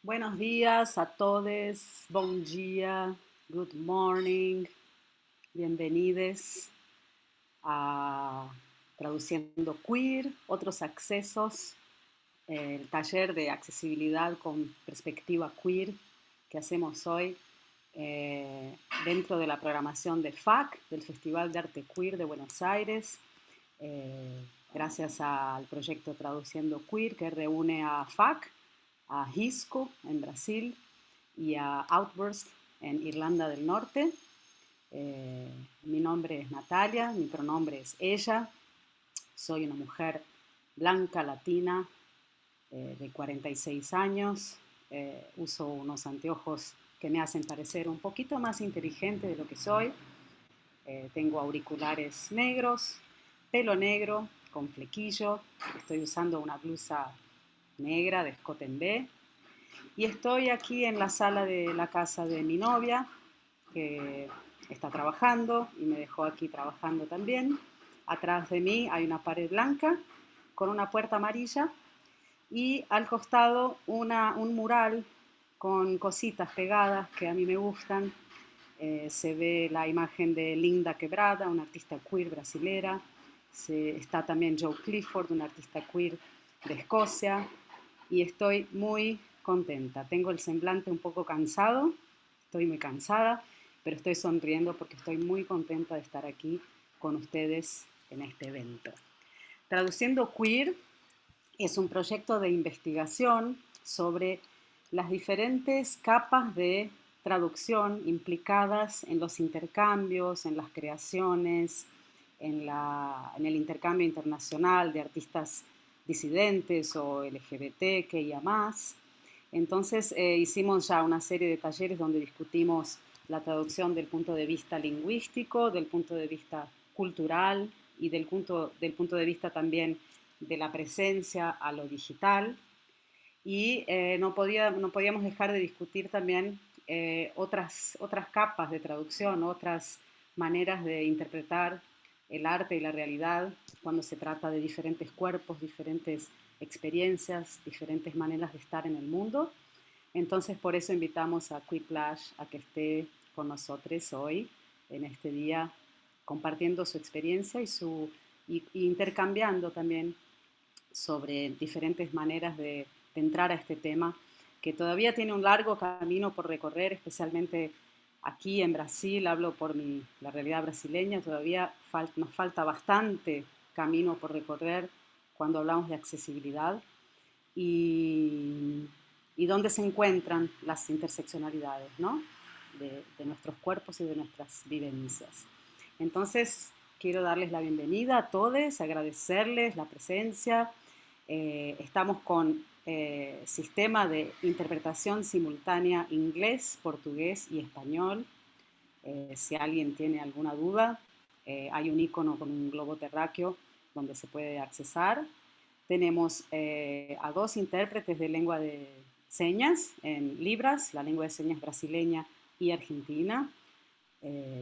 Buenos días a todos, bom dia, good morning, bienvenidos a Traduciendo Queer, otros accesos, el taller de accesibilidad con perspectiva queer que hacemos hoy dentro de la programación de FAC, del Festival de Arte Queer de Buenos Aires, gracias al proyecto Traduciendo Queer que reúne a FAC, a RISCO en Brasil y a Outburst en Irlanda del Norte. Mi nombre es Natalia, mi pronombre es ella, soy una mujer blanca, latina, de 46 años, uso unos anteojos que me hacen parecer un poquito más inteligente de lo que soy, tengo auriculares negros, pelo negro con flequillo, estoy usando una blusa negra de escote en B y estoy aquí en la sala de la casa de mi novia que está trabajando y me dejó aquí trabajando también. Atrás de mí hay una pared blanca con una puerta amarilla y al costado un mural con cositas pegadas que a mí me gustan. Se ve la imagen de Linda Quebrada, una artista queer brasilera. Está también Joe Clifford, una artista queer de Escocia. Y estoy muy contenta. Tengo el semblante un poco cansado, estoy muy cansada, pero estoy sonriendo porque estoy muy contenta de estar aquí con ustedes en este evento. Traduciendo Queer es un proyecto de investigación sobre las diferentes capas de traducción implicadas en los intercambios, en las creaciones, en el intercambio internacional de artistas disidentes o LGBT, que ya más. Entonces hicimos ya una serie de talleres donde discutimos la traducción del punto de vista lingüístico, del punto de vista cultural y del punto de vista también de la presencia a lo digital. Y no podíamos dejar de discutir también otras capas de traducción, otras maneras de interpretar el arte y la realidad cuando se trata de diferentes cuerpos, diferentes experiencias, diferentes maneras de estar en el mundo. Entonces, por eso invitamos a Quiplash a que esté con nosotros hoy, en este día, compartiendo su experiencia y intercambiando también sobre diferentes maneras de entrar a este tema, que todavía tiene un largo camino por recorrer, especialmente aquí en Brasil, hablo por la realidad brasileña, todavía nos falta bastante camino por recorrer cuando hablamos de accesibilidad y, y dónde se encuentran las interseccionalidades, ¿no? De nuestros cuerpos y de nuestras vivencias. Entonces, quiero darles la bienvenida a todos, agradecerles la presencia. Estamos con sistema de interpretación simultánea inglés, portugués y español. Si alguien tiene alguna duda, hay un icono con un globo terráqueo donde se puede accesar. Tenemos a dos intérpretes de lengua de señas en Libras, la lengua de señas brasileña y argentina,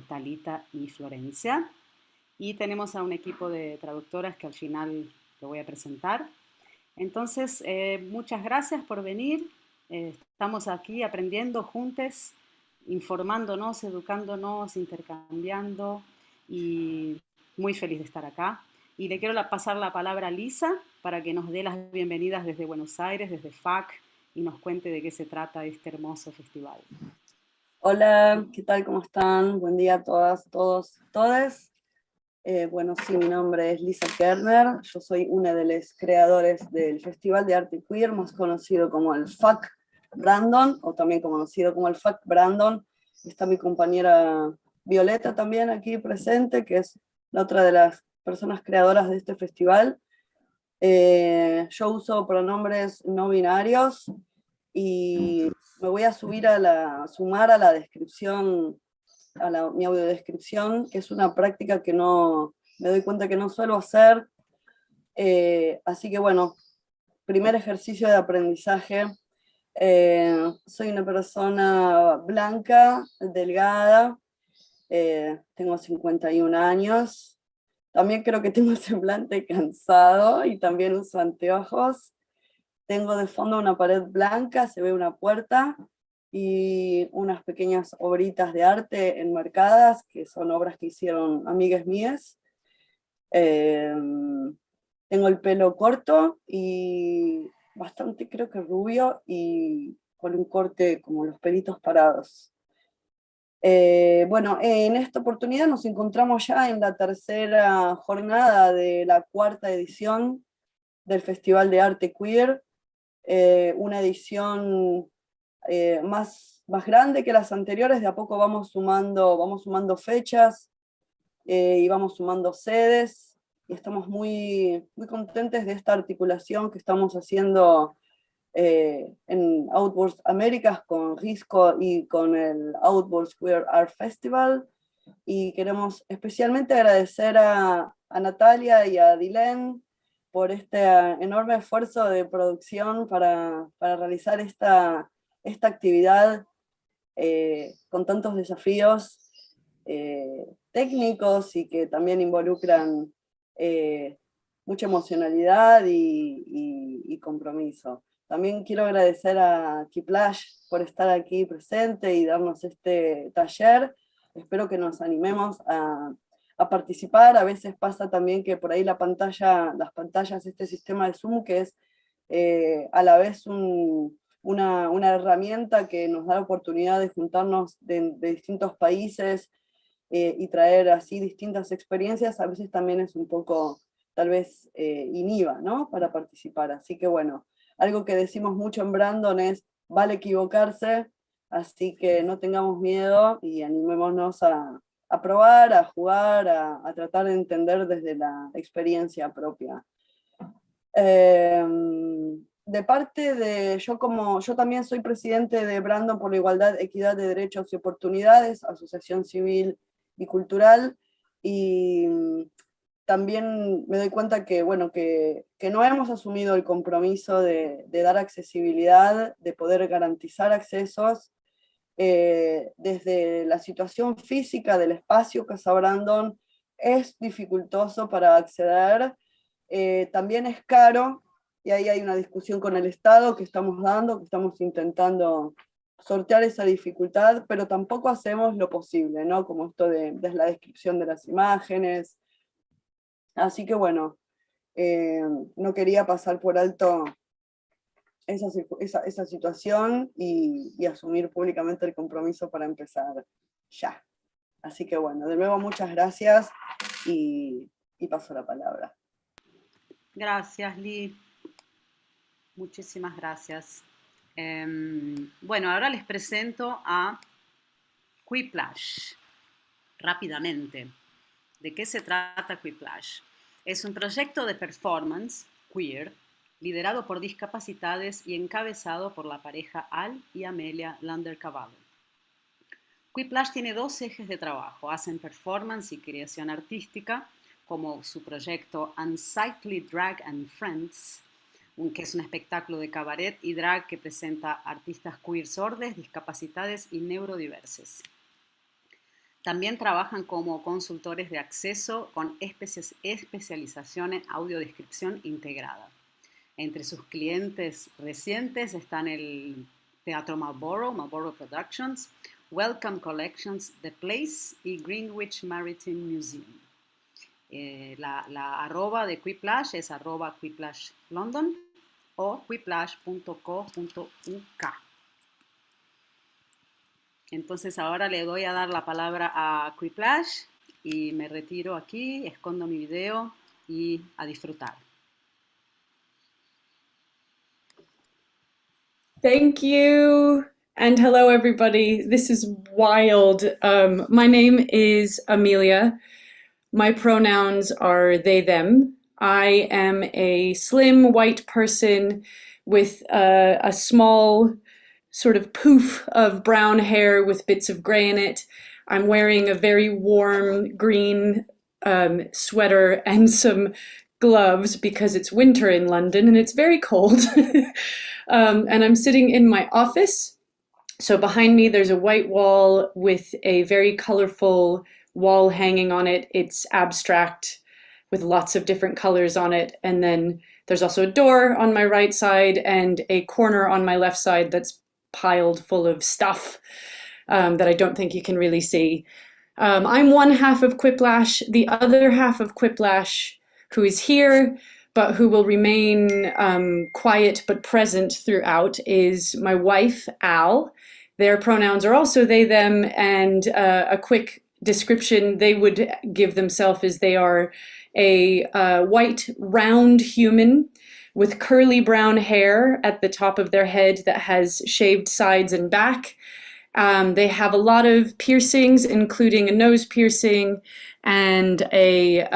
Talita y Florencia. Y tenemos a un equipo de traductoras que al final lo voy a presentar. Entonces, muchas gracias por venir. Estamos aquí aprendiendo juntos, informándonos, educándonos, intercambiando y muy feliz de estar acá. Y le quiero pasar la palabra a Lisa para que nos dé las bienvenidas desde Buenos Aires, desde FAC, y nos cuente de qué se trata este hermoso festival. Hola, ¿qué tal? ¿Cómo están? Buen día a todas, todos, todes. Bueno, sí, mi nombre es Lisa Kerner, yo soy una de las creadores del Festival de Arte Queer, más conocido como el FAC Brandon, o también conocido como el FAC Brandon. Está mi compañera Violeta también aquí presente, que es la otra de las personas creadoras de este festival. Yo uso pronombres no binarios y me voy a sumar a la descripción, mi audiodescripción, que es una práctica que no me doy cuenta que no suelo hacer. Así que bueno, primer ejercicio de aprendizaje. Soy una persona blanca, delgada, tengo 51 años. También creo que tengo semblante cansado y también uso anteojos. Tengo de fondo una pared blanca, se ve una puerta y unas pequeñas obritas de arte enmarcadas, que son obras que hicieron amigas mías. Tengo el pelo corto y bastante, creo que rubio, y con un corte como los pelitos parados. Bueno, en esta oportunidad nos encontramos ya en la tercera jornada de la cuarta edición del Festival de Arte Queer, una edición más grande que las anteriores. De a poco vamos sumando fechas y vamos sumando sedes, y estamos muy contentes de esta articulación que estamos haciendo en Outburst Américas con RISCO y con el Outburst Queer Art Festival, y queremos especialmente agradecer a Natalia y a Dylan por este enorme esfuerzo de producción para realizar esta actividad con tantos desafíos técnicos, y que también involucran mucha emocionalidad y compromiso. También quiero agradecer a Quiplash por estar aquí presente y darnos este taller. Espero que nos animemos a participar. A veces pasa también que por ahí las pantallas, este sistema de Zoom, que es a la vez una herramienta que nos da la oportunidad de juntarnos de distintos países y traer así distintas experiencias, a veces también es un poco, tal vez, inhiba, ¿no?, para participar. Así que bueno, algo que decimos mucho en Brandon es, vale equivocarse, así que no tengamos miedo y animémonos a probar, a jugar, a tratar de entender desde la experiencia propia. De parte de, yo también soy presidente de Brandon por la Igualdad, Equidad de Derechos y Oportunidades, asociación civil y cultural, y también me doy cuenta que, bueno, que no hemos asumido el compromiso de dar accesibilidad, de poder garantizar accesos, desde la situación física del espacio Casa Brandon es dificultoso para acceder, también es caro, y ahí hay una discusión con el Estado que estamos intentando sortear esa dificultad, pero tampoco hacemos lo posible, ¿no?, como esto de la descripción de las imágenes. Así que bueno, no quería pasar por alto esa situación y asumir públicamente el compromiso para empezar ya. Así que bueno, de nuevo muchas gracias y paso la palabra. Gracias, Lee. Muchísimas gracias. Bueno, ahora les presento a Quiplash, rápidamente. ¿De qué se trata Quiplash? Es un proyecto de performance queer liderado por discapacitados y encabezado por la pareja Al y Amelia Lander-Cavallo. Quiplash tiene dos ejes de trabajo: hacen performance y creación artística, como su proyecto Untitled Drag and Friends, que es un espectáculo de cabaret y drag que presenta artistas queer sordes, discapacitados y neurodiversos. También trabajan como consultores de acceso con especialización en audiodescripción integrada. Entre sus clientes recientes están el Teatro Marlborough Productions, Welcome Collections, The Place y Greenwich Maritime Museum. La arroba de Quiplash es @QuiplashLondon o quiplash.co.uk. Entonces ahora le voy a dar la palabra a Quiplash y me retiro aquí, escondo mi video y a disfrutar. Thank you. And hello, everybody. This is wild. My name is Amelia. My pronouns are they, them. I am a slim white person with a small sort of poof of brown hair with bits of gray in it. I'm wearing a very warm green sweater and some gloves because it's winter in London and it's very cold. And I'm sitting in my office. So behind me there's a white wall with a very colorful wall hanging on it. It's abstract with lots of different colors on it. And then There's also a door on my right side and a corner on my left side that's piled full of stuff that I don't think you can really see. I'm one half of Quiplash. The other half of Quiplash, who is here, but who will remain quiet but present throughout, is my wife, Al. Their pronouns are also they, them, and a quick description they would give themselves is they are a white, round human with curly brown hair at the top of their head that has shaved sides and back. They have a lot of piercings, including a nose piercing and a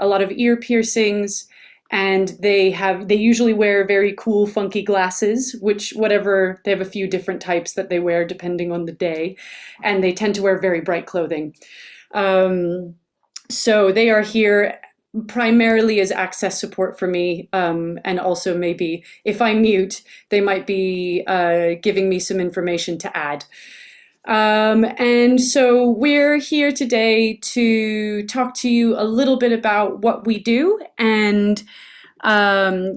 lot of ear piercings. And they usually wear very cool, funky glasses, they have a few different types that they wear depending on the day. And they tend to wear very bright clothing. So they are here primarily as access support for me, and also maybe if I mute, they might be giving me some information to add. And so we're here today to talk to you a little bit about what we do and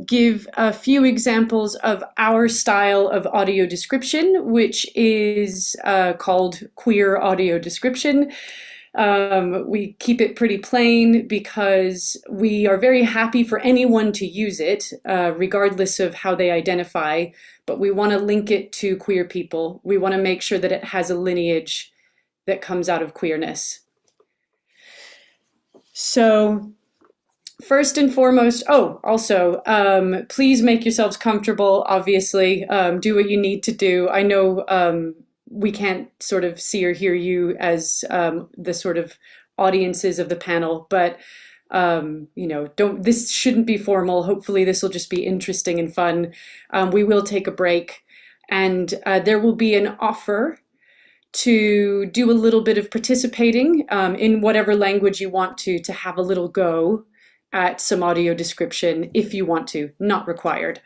give a few examples of our style of audio description, which is called queer audio description. We keep it pretty plain because we are very happy for anyone to use it, regardless of how they identify, but we want to link it to queer people. We want to make sure that it has a lineage that comes out of queerness. So first and foremost, also, please make yourselves comfortable, obviously. Do what you need to do. I know we can't sort of see or hear you as the sort of audiences of the panel, but this shouldn't be formal. Hopefully this will just be interesting and fun. We will take a break, and there will be an offer to do a little bit of participating in whatever language you want to have a little go at some audio description if you want to, not required.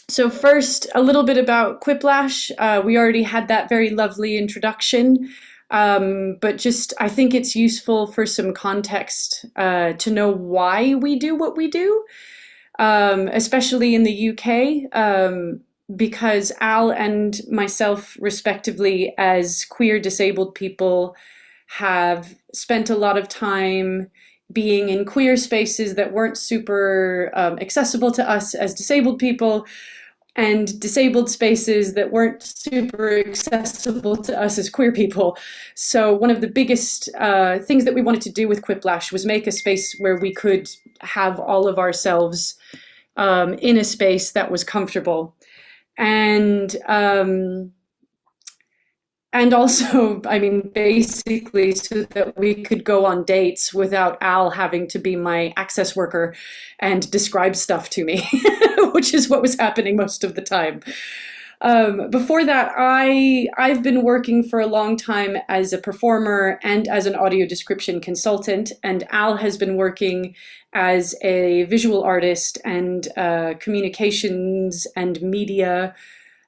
So first, a little bit about Quiplash. We already had that very lovely introduction, but just I think it's useful for some context to know why we do what we do, especially in the UK, because Al and myself, respectively, as queer disabled people, have spent a lot of time being in queer spaces that weren't super accessible to us as disabled people, and disabled spaces that weren't super accessible to us as queer people. So one of the biggest things that we wanted to do with Quiplash was make a space where we could have all of ourselves in a space that was comfortable. And also, I mean, basically so that we could go on dates without Al having to be my access worker and describe stuff to me, which is what was happening most of the time. Before that, I've been working for a long time as a performer and as an audio description consultant, and Al has been working as a visual artist and communications and media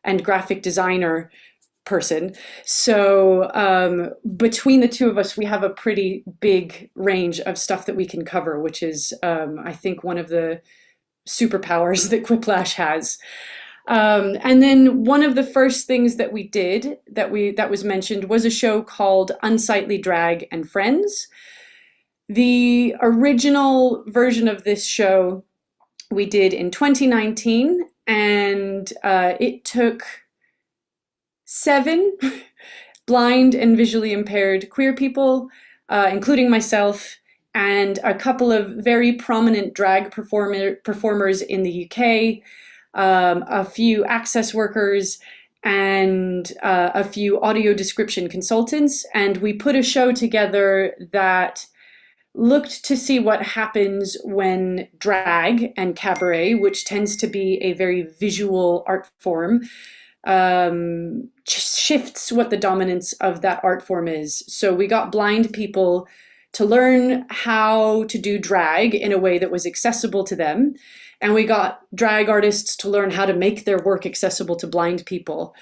and graphic designer person. So between the two of us, we have a pretty big range of stuff that we can cover, which is, I think, one of the superpowers that Quiplash has. And then one of the first things that we did that was mentioned was a show called Unsightly Drag and Friends. The original version of this show we did in 2019, and it took 7 blind and visually impaired queer people, including myself, and a couple of very prominent drag performers in the UK, a few access workers, and a few audio description consultants. And we put a show together that looked to see what happens when drag and cabaret, which tends to be a very visual art form, shifts what the dominance of that art form is. So we got blind people to learn how to do drag in a way that was accessible to them. And we got drag artists to learn how to make their work accessible to blind people.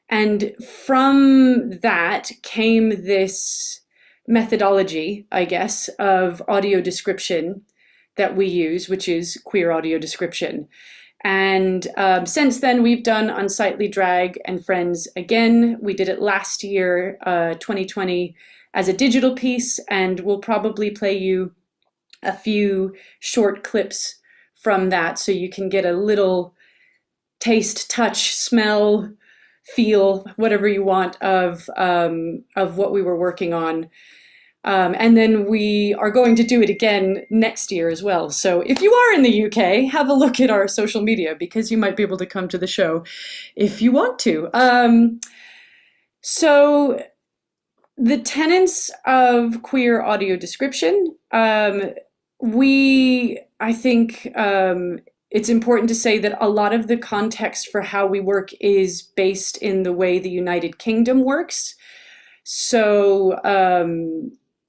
And from that came this methodology, I guess, of audio description that we use, which is queer audio description. And since then, we've done Unsightly Drag and Friends again. We did it last year, 2020, as a digital piece, and we'll probably play you a few short clips from that so you can get a little taste, touch, smell, feel, whatever you want of what we were working on. And then we are going to do it again next year as well. So if you are in the UK, have a look at our social media, because you might be able to come to the show if you want to. So the tenets of queer audio description, I think it's important to say that a lot of the context for how we work is based in the way the United Kingdom works. So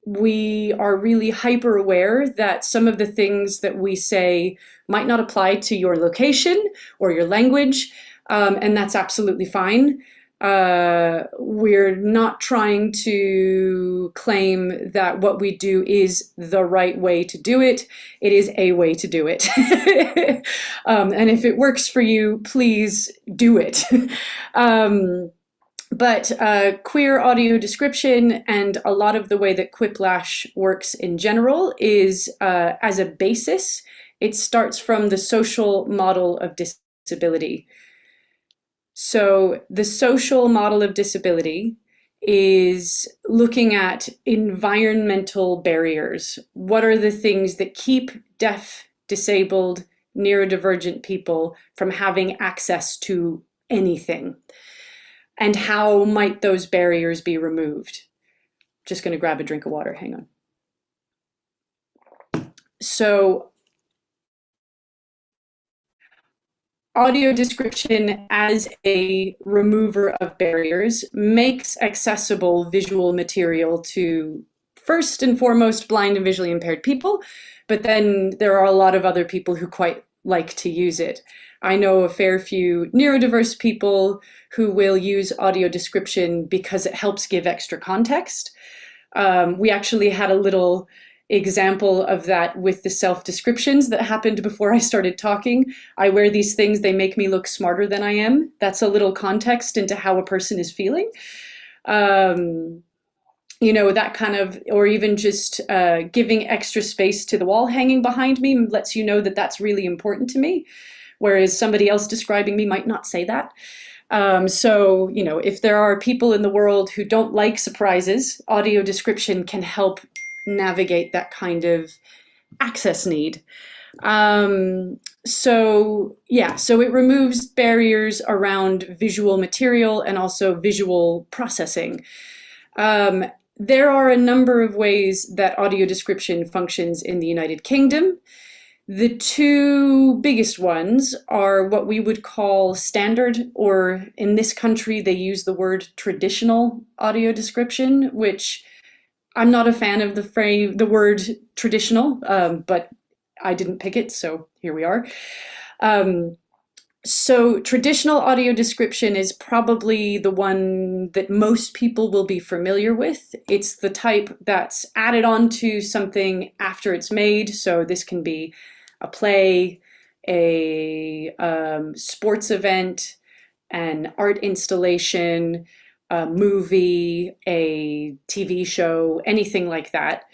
we are really hyper aware that some of the things that we say might not apply to your location or your language, and that's absolutely fine. We're not trying to claim that what we do is the right way to do it. It is a way to do it. And if it works for you, please do it. But queer audio description and a lot of the way that Quiplash works in general is as a basis, it starts from the social model of disability. So the social model of disability is looking at environmental barriers. What are the things that keep deaf, disabled, neurodivergent people from having access to anything? And how might those barriers be removed? Just going to grab a drink of water, hang on. So audio description as a remover of barriers makes accessible visual material to, first and foremost, blind and visually impaired people, but then there are a lot of other people who quite like to use it. I know a fair few neurodiverse people who will use audio description because it helps give extra context. We actually had a little example of that with the self-descriptions that happened before I started talking. I wear these things, they make me look smarter than I am. That's a little context into how a person is feeling. You know, that kind of, or even just giving extra space to the wall hanging behind me lets you know that that's really important to me, whereas somebody else describing me might not say that. So, you know, if there are people in the world who don't like surprises, audio description can help navigate that kind of access need. So it removes barriers around visual material and also visual processing. There are a number of ways that audio description functions in the United Kingdom. The two biggest ones are what we would call standard, or in this country, they use the word traditional audio description, which I'm not a fan of the word traditional, but I didn't pick it, so here we are. So traditional audio description is probably the one that most people will be familiar with. It's the type that's added onto something after it's made. So this can be a play, a sports event, an art installation, a movie, a TV show, anything like that.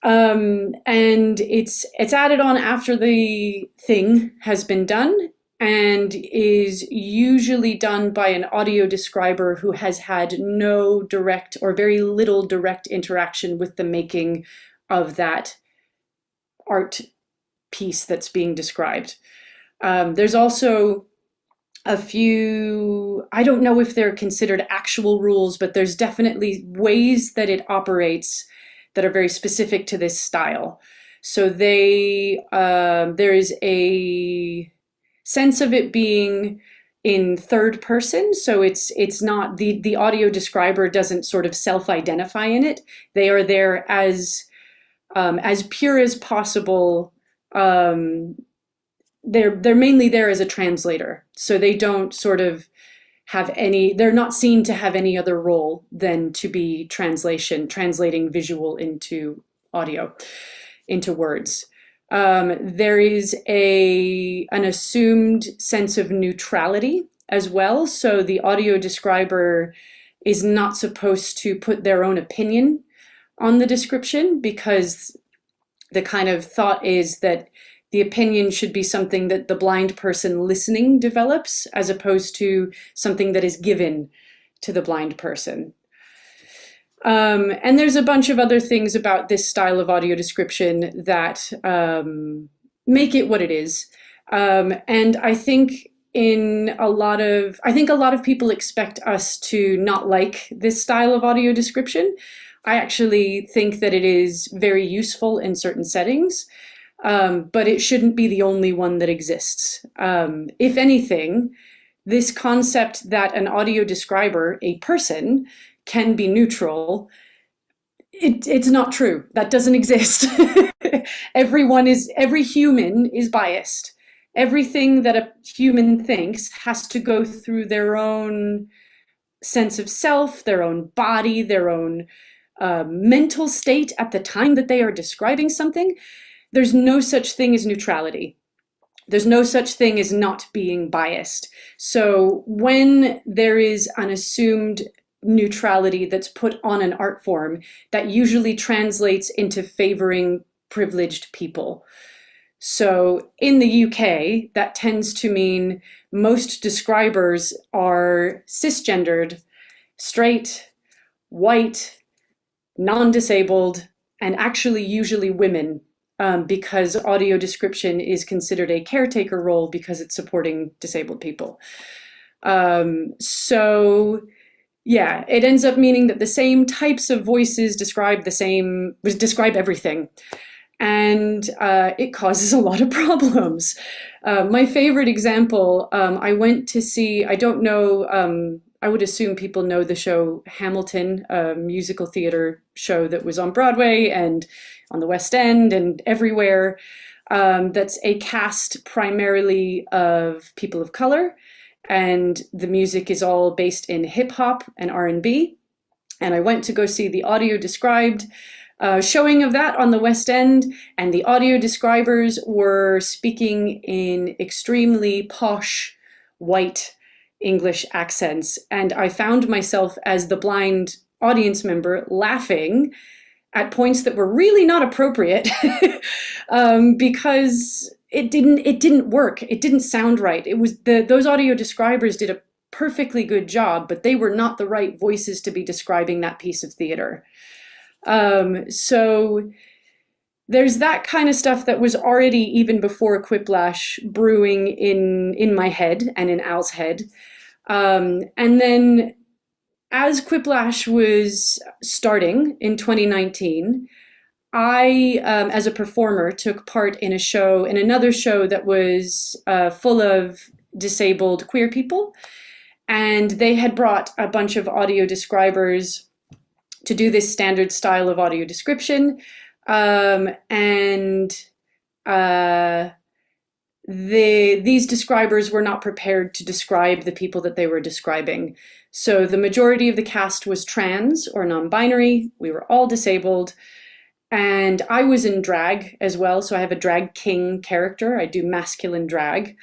And it's added on after the thing has been done, and is usually done by an audio describer who has had no direct or very little direct interaction with the making of that art piece that's being described. There's also a few, I don't know if they're considered actual rules, but there's definitely ways that it operates that are very specific to this style. So there is a sense of it being in third person. So it's not, the audio describer doesn't sort of self-identify in it. They are there as pure as possible. They're mainly there as a translator. So they don't sort of have any, they're not seen to have any other role than to be translating visual into audio, into words. There is an assumed sense of neutrality as well. So the audio describer is not supposed to put their own opinion on the description, because the kind of thought is that the opinion should be something that the blind person listening develops, as opposed to something that is given to the blind person. And there's a bunch of other things about this style of audio description that make it what it is. And I think a lot of people expect us to not like this style of audio description. I actually think that it is very useful in certain settings, but it shouldn't be the only one that exists. If anything, this concept that an audio describer, a person, can be neutral, it's not true. That doesn't exist. Every human is biased. Everything that a human thinks has to go through their own sense of self, their own body, their own mental state at the time that they are describing something. There's no such thing as neutrality. There's no such thing as not being biased. So when there is an assumed neutrality that's put on an art form, that usually translates into favoring privileged people. So in the UK, that tends to mean most describers are cisgendered, straight, white, non-disabled, and actually usually women, because audio description is considered a caretaker role because it's supporting disabled people. So yeah, it ends up meaning that the same types of voices describe everything. And it causes a lot of problems. My favorite example, I went to see, I don't know, I would assume people know the show Hamilton, a musical theater show that was on Broadway and on the West End and everywhere. That's a cast primarily of people of color, and the music is all based in hip hop and R&B. And I went to go see the audio described showing of that on the West End, and the audio describers were speaking in extremely posh white English accents, and I found myself as the blind audience member laughing at points that were really not appropriate because it didn't work. It didn't sound right. It was those audio describers did a perfectly good job, but they were not the right voices to be describing that piece of theater. So there's that kind of stuff that was already, even before Quiplash, brewing in my head and in Al's head. And then as Quiplash was starting in 2019, I, as a performer, took part in another show that was full of disabled queer people. And they had brought a bunch of audio describers to do this standard style of audio description. These describers were not prepared to describe the people that they were describing. So the majority of the cast was trans or non-binary. We were all disabled. And I was in drag as well. So I have a drag king character. I do masculine drag.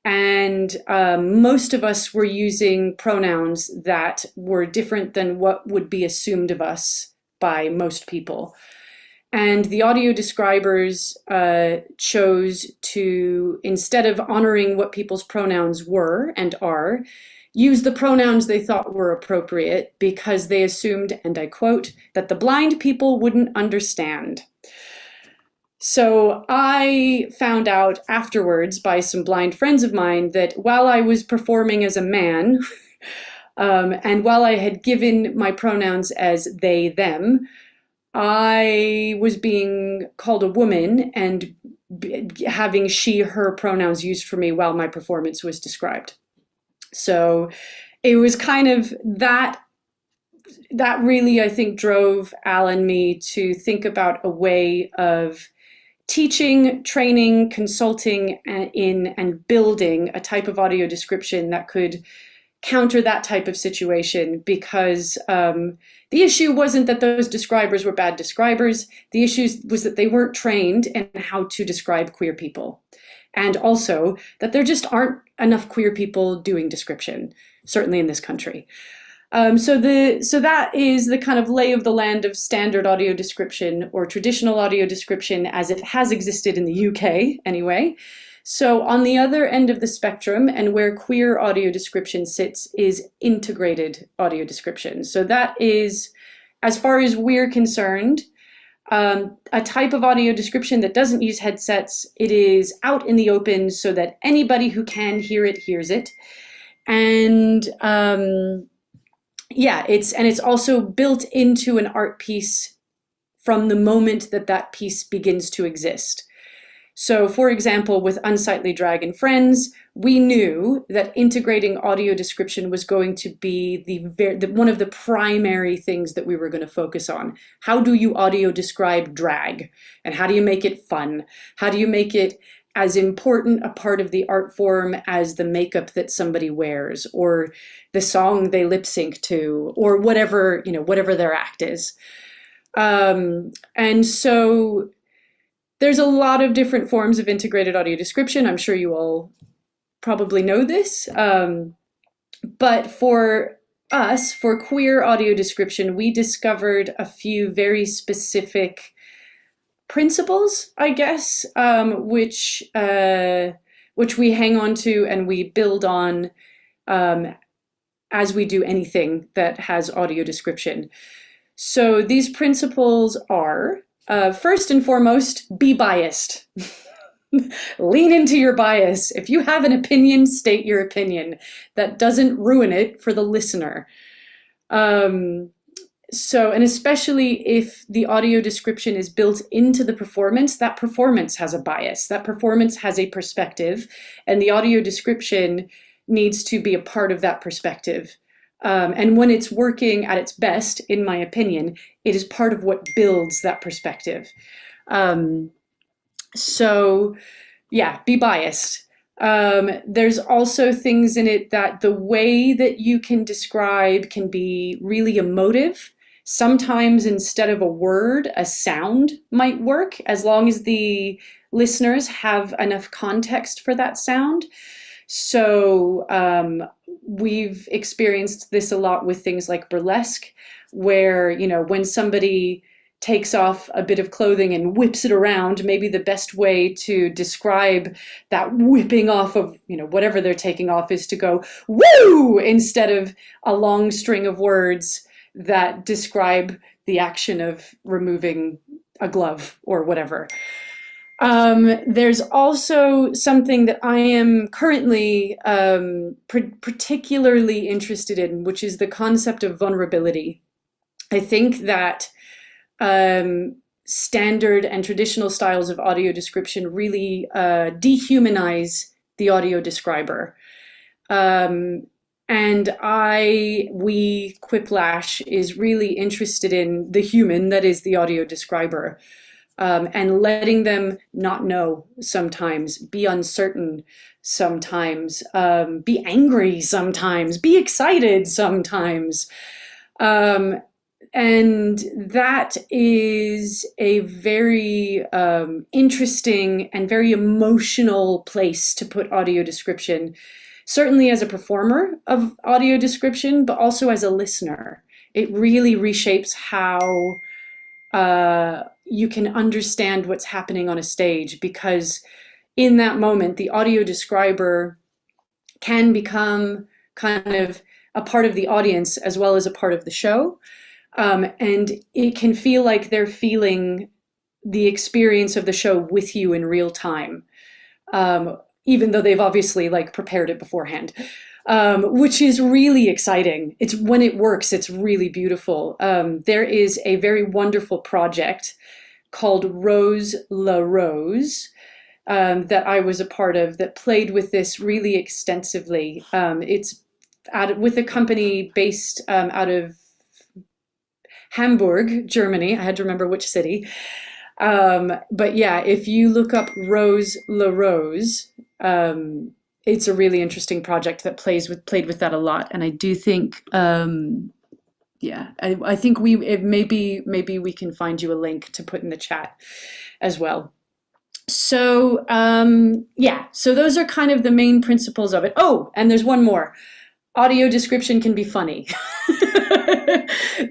And most of us were using pronouns that were different than what would be assumed of us by most people. And the audio describers chose to, instead of honoring what people's pronouns were and are, use the pronouns they thought were appropriate because they assumed, and I quote, that the blind people wouldn't understand. So I found out afterwards by some blind friends of mine that while I was performing as a man, and while I had given my pronouns as they, them, I was being called a woman and having she, her pronouns used for me while my performance was described. So it was kind of that really, I think, drove Al and me to think about a way of teaching, training, consulting in and building a type of audio description that could counter that type of situation, because the issue wasn't that those describers were bad describers. The issue was that they weren't trained in how to describe queer people. And also that there just aren't enough queer people doing description, certainly in this country. So that is the kind of lay of the land of standard audio description, or traditional audio description as it has existed in the UK anyway. So on the other end of the spectrum, and where queer audio description sits, is integrated audio description. So that is, as far as we're concerned, a type of audio description that doesn't use headsets. It is out in the open so that anybody who can hear it hears it. And yeah, it's also built into an art piece from the moment that that piece begins to exist. So for example, with Unsightly Drag and Friends, we knew that integrating audio description was going to be one of the primary things that we were going to focus on. How do you audio describe drag? And how do you make it fun? How do you make it as important a part of the art form as the makeup that somebody wears, or the song they lip sync to, or whatever, whatever their act is. And so there's a lot of different forms of integrated audio description. I'm sure you all probably know this. But for us, for queer audio description, we discovered a few very specific principles, I guess, which we hang on to and we build on as we do anything that has audio description. So these principles are, first and foremost, be biased. Lean into your bias. If you have an opinion, state your opinion. That doesn't ruin it for the listener. And especially if the audio description is built into the performance, that performance has a bias. That performance has a perspective, and the audio description needs to be a part of that perspective. And when it's working at its best, in my opinion, it is part of what builds that perspective. So yeah, be biased. There's also things in it that the way that you can describe can be really emotive. Sometimes instead of a word, a sound might work, as long as the listeners have enough context for that sound. So we've experienced this a lot with things like burlesque, where, when somebody takes off a bit of clothing and whips it around, maybe the best way to describe that whipping off of, whatever they're taking off is to go, woo, instead of a long string of words that describe the action of removing a glove or whatever. There's also something that I am currently particularly interested in, which is the concept of vulnerability. I think that standard and traditional styles of audio description really dehumanize the audio describer. And Quiplash is really interested in the human that is the audio describer, and letting them not know sometimes, be uncertain sometimes, be angry sometimes, be excited sometimes. And that is a very interesting and very emotional place to put audio description, certainly as a performer of audio description, but also as a listener. It really reshapes how you can understand what's happening on a stage, because in that moment, the audio describer can become kind of a part of the audience as well as a part of the show. And it can feel like they're feeling the experience of the show with you in real time, even though they've obviously prepared it beforehand, which is really exciting. It's when it works, it's really beautiful. There is a very wonderful project called Rose La Rose that I was a part of that played with this really extensively. It's with a company based out of Hamburg, Germany. I had to remember which city. But yeah, if you look up Rose La Rose, it's a really interesting project that played with that a lot. And I do think, yeah, I think maybe we can find you a link to put in the chat as well. So yeah, so those are kind of the main principles of it. Oh, and there's one more. Audio description can be funny.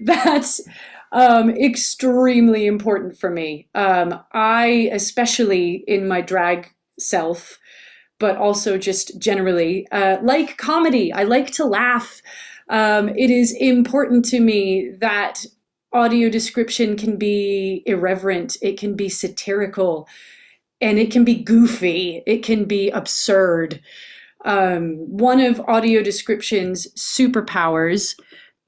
That's extremely important for me. I, especially in my drag self, but also just generally, like comedy. I like to laugh. It is important to me that audio description can be irreverent, it can be satirical, and it can be goofy, it can be absurd. One of audio description's superpowers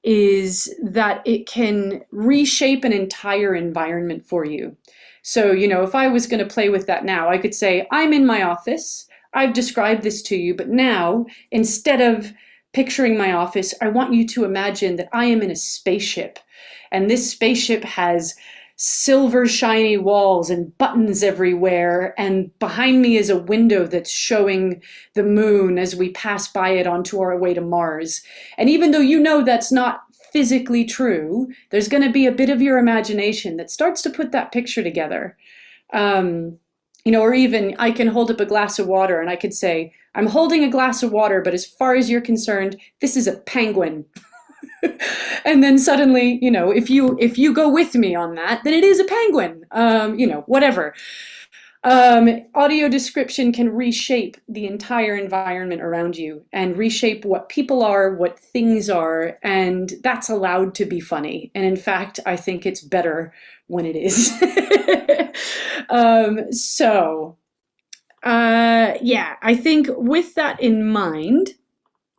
is that it can reshape an entire environment for you. So, you know, if I was going to play with that now, I could say, I'm in my office, I've described this to you, but now, instead of picturing my office, I want you to imagine that I am in a spaceship, and this spaceship has silver shiny walls and buttons everywhere, and behind me is a window that's showing the moon as we pass by it onto our way to Mars. And even though you know that's not physically true, there's going to be a bit of your imagination that starts to put that picture together. You know, or even I can hold up a glass of water and I could say, I'm holding a glass of water, but as far as you're concerned, this is a penguin. And then suddenly, you know, if you go with me on that, then it is a penguin, you know, whatever. Audio description can reshape the entire environment around you and reshape what people are, what things are, and that's allowed to be funny. And in fact, I think it's better when it is. Yeah, I think with that in mind,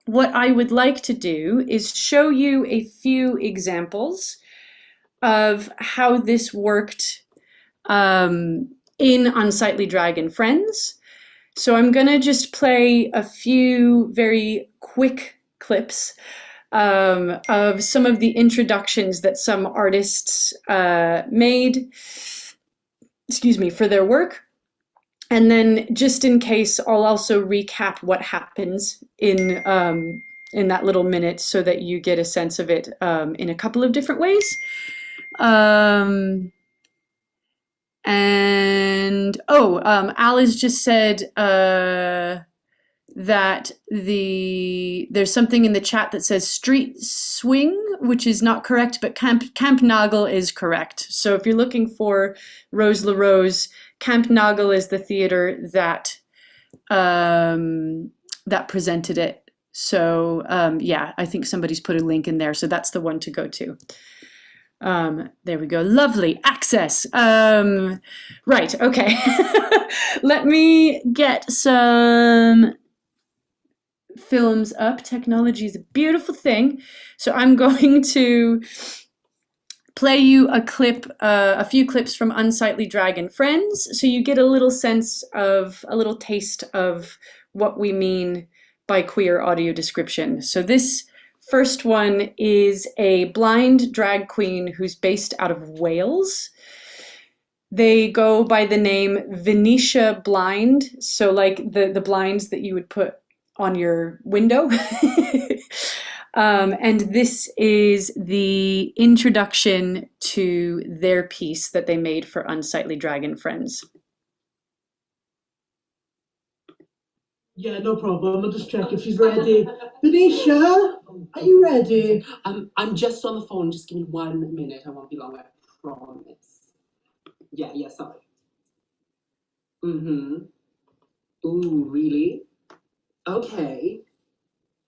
what I would like to do is show you a few examples of how this worked in Unsightly Drag and Friends. So I'm going to just play a few very quick clips of some of the introductions that some artists made, excuse me, for their work. And then just in case, I'll also recap what happens in that little minute so that you get a sense of it in a couple of different ways. Alice just said that there's something in the chat that says street swing, which is not correct, but Camp Nagel is correct. So if you're looking for Rose LaRose, Camp Nagel is the theater that that presented it. So yeah, I think somebody's put a link in there, so that's the one to go to. There we go. Lovely. Access. Right. Okay. Let me get some films up. Technology is a beautiful thing. So I'm going to play you a clip, a few clips from Unsightly Drag and Friends, so you get a little sense of, a little taste of what we mean by queer audio description. So this first one is a blind drag queen who's based out of Wales. They go by the name Venetia Blind, so like the blinds that you would put on your window. And this is the introduction to their piece that they made for Unsightly Drag and Friends. Yeah, no problem. I'll just check if she's ready. Venetia, are you ready? I'm just on the phone. Just give me 1 minute. I won't be long, I promise. Yeah, sorry. Ooh, really? Okay.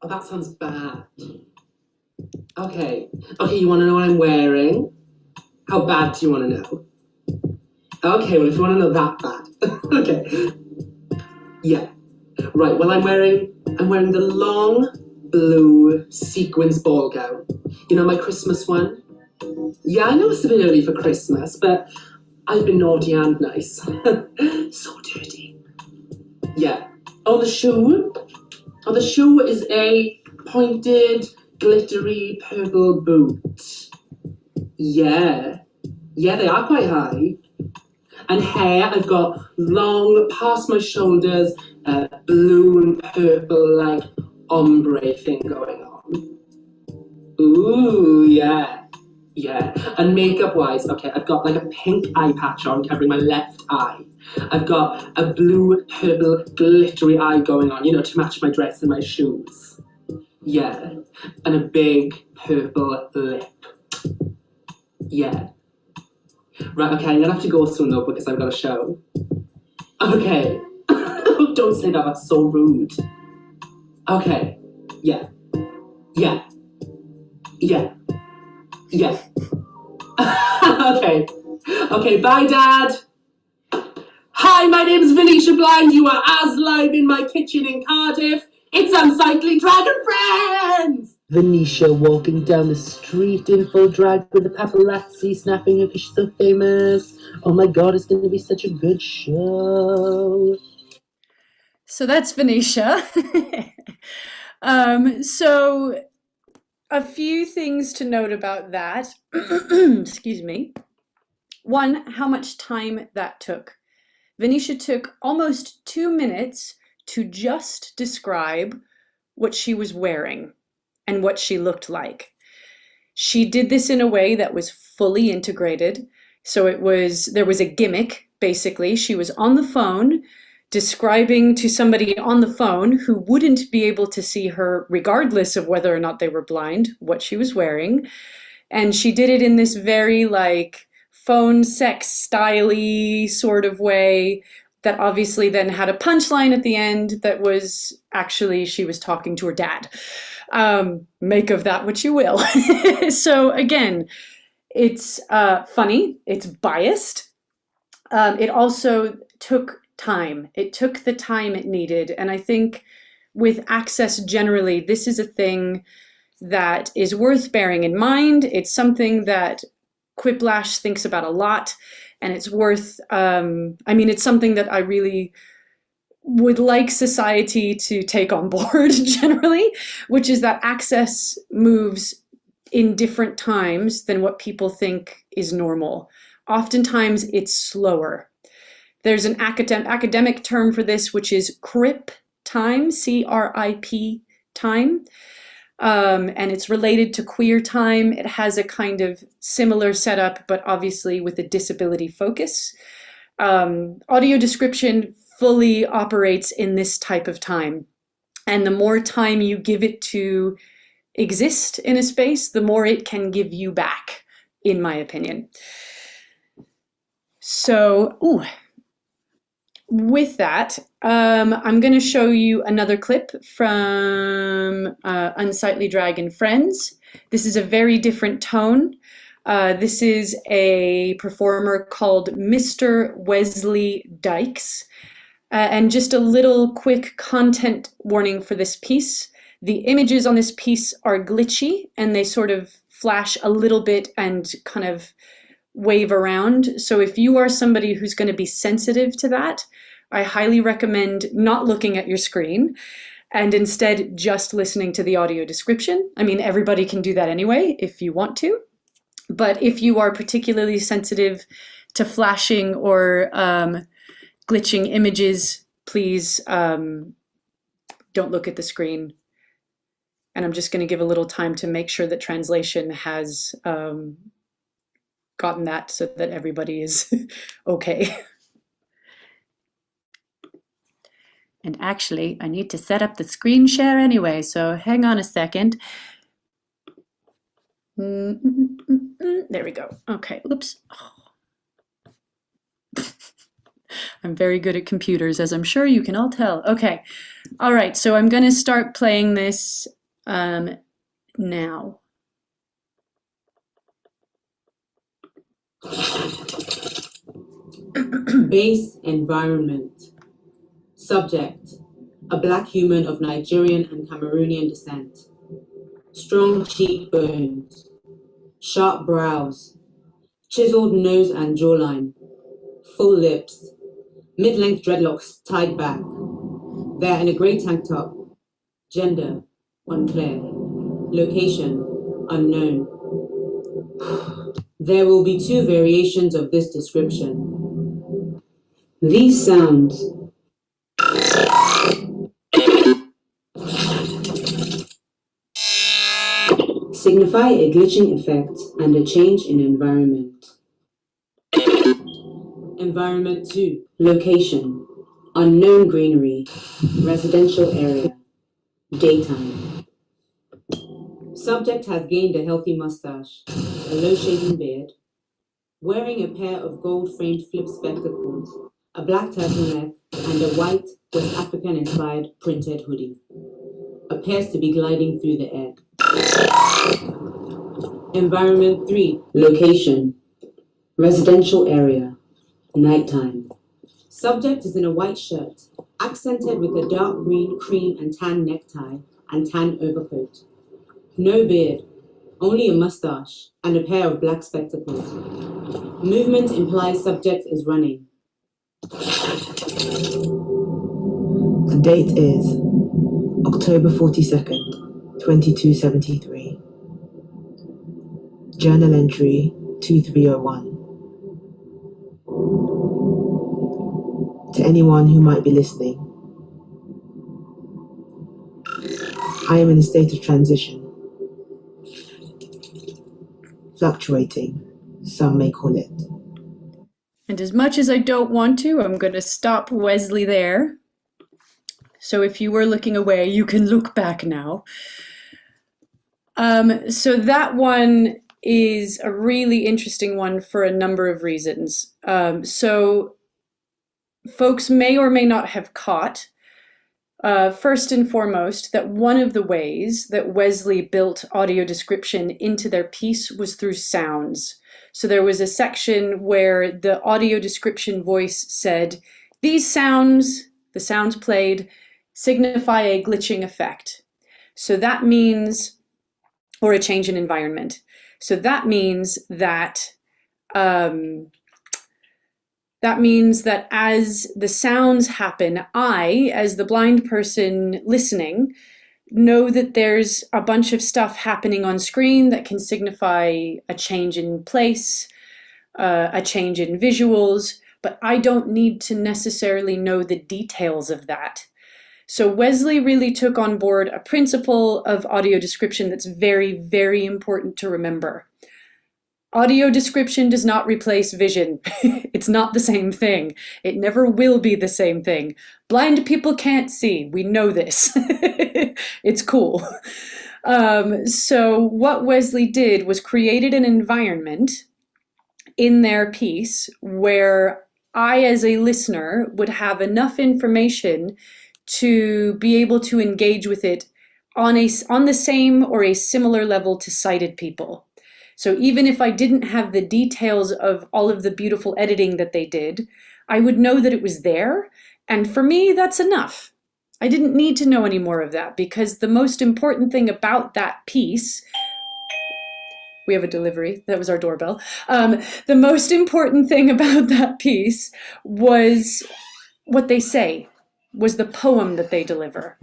Oh, that sounds bad. Okay, you want to know what I'm wearing? How bad do you want to know? Okay, well, if you want to know that bad. Okay. Yeah. Right, well, I'm wearing the long blue sequins ball gown. You know, my Christmas one? Yeah, I know it's a bit early for Christmas, but I've been naughty and nice. So dirty. Yeah. Oh, the shoe? Oh, the shoe is a pointed, glittery purple boot. Yeah. Yeah, they are quite high. And hair, I've got long, past my shoulders, blue and purple, like, ombre thing going on. Ooh, yeah. Yeah. And makeup-wise, okay, I've got like a pink eye patch on covering my left eye. I've got a blue, purple, glittery eye going on, you know, to match my dress and my shoes. Yeah. And a big purple lip. Yeah. Right, okay, I'm gonna have to go soon though because I've got a show. Okay. Don't say that, that's so rude. Okay. Yeah. Yeah. Yeah. Yeah. Okay. Okay, bye, Dad. Hi, my name's Venetia Blind. You are as live in my kitchen in Cardiff. It's Unsightly Dragon Friends! Venetia walking down the street in full drag with the paparazzi snapping her because she's so famous. Oh my god, it's going to be such a good show. So that's Venetia. So a few things to note about that. Excuse me. One, how much time that took. Venetia took almost 2 minutes to just describe what she was wearing and what she looked like. She did this in a way that was fully integrated. So there was a gimmick, basically. She was on the phone describing to somebody on the phone who wouldn't be able to see her regardless of whether or not they were blind, what she was wearing. And she did it in this very like phone sex style-y sort of way that obviously then had a punchline at the end that was actually she was talking to her dad. Make of that what you will. So again, it's funny, it's biased. It also took time. It took the time it needed. And I think with access generally, this is a thing that is worth bearing in mind. It's something that Quiplash thinks about a lot, and it's worth, it's something that I really would like society to take on board generally, which is that access moves in different times than what people think is normal. Oftentimes it's slower. There's an academic term for this, which is CRIP time, C-R-I-P time. And it's related to queer time. It has a kind of similar setup, but obviously with a disability focus. Audio description fully operates in this type of time. And the more time you give it to exist in a space, the more it can give you back, in my opinion. So, with that, I'm going to show you another clip from Unsightly Dragon Friends. This is a very different tone. This is a performer called Mr. Wesley Dykes. And just a little quick content warning for this piece. The images on this piece are glitchy and they sort of flash a little bit and kind of wave around. So if you are somebody who's going to be sensitive to that, I highly recommend not looking at your screen and instead just listening to the audio description. I mean, everybody can do that anyway if you want to. But if you are particularly sensitive to flashing or glitching images, please don't look at the screen. And I'm just going to give a little time to make sure that translation has gotten that so that everybody is okay. And actually, I need to set up the screen share anyway, so hang on a second. There we go. Okay, oops. I'm very good at computers, as I'm sure you can all tell. Okay, all right, so I'm going to start playing this now. Base environment. Subject, a black human of Nigerian and Cameroonian descent. Strong cheekbones, sharp brows, chiseled nose and jawline, full lips, mid-length dreadlocks tied back. They're in a grey tank top. Gender, unclear. Location, unknown. There will be 2 variations of this description. These sounds signify a glitching effect and a change in environment. Environment 2. Location. Unknown greenery. Residential area. Daytime. Subject has gained a healthy mustache, a low-shaven beard, wearing a pair of gold-framed flip spectacles, a black turtleneck, and a white, West African-inspired printed hoodie. Appears to be gliding through the air. Environment 3. Location. Residential area. Nighttime. Subject is in a white shirt, accented with a dark green, cream, and tan necktie and tan overcoat. No beard, only a mustache and a pair of black spectacles. Movement implies subject is running. The date is October 42nd, 2273. Journal entry 2301. To anyone who might be listening, I am in a state of transition. Fluctuating, some may call it. And as much as I don't want to, I'm going to stop Wesley there. So if you were looking away, you can look back now. So that one is a really interesting one for a number of reasons. So folks may or may not have caught, first and foremost, that one of the ways that Wesley built audio description into their piece was through sounds. So there was a section where the audio description voice said, these sounds, the sounds played, signify a glitching effect. So that means, or a change in environment. So that means that as the sounds happen, I, as the blind person listening, know that there's a bunch of stuff happening on screen that can signify a change in place, a change in visuals, but I don't need to necessarily know the details of that. So Wesley really took on board a principle of audio description that's very, very important to remember. Audio description does not replace vision. It's not the same thing. It never will be the same thing. Blind people can't see. We know this. It's cool. So what Wesley did was created an environment in their piece where I, as a listener, would have enough information to be able to engage with it on the same or a similar level to sighted people. So even if I didn't have the details of all of the beautiful editing that they did, I would know that it was there. And for me, that's enough. I didn't need to know any more of that because the most important thing about that piece, we have a delivery, that was our doorbell. The most important thing about that piece was what they say, was the poem that they deliver.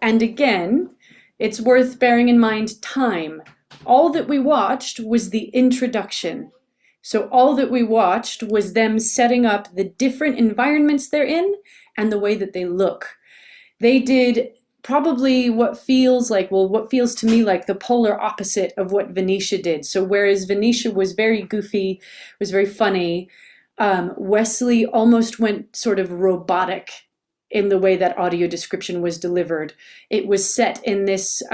And again, it's worth bearing in mind time. All that we watched was the introduction. So all that we watched was them setting up the different environments they're in and the way that they look. They did probably what feels to me like the polar opposite of what Venetia did. So whereas Venetia was very goofy, was very funny, Wesley almost went sort of robotic in the way that audio description was delivered. It was set in this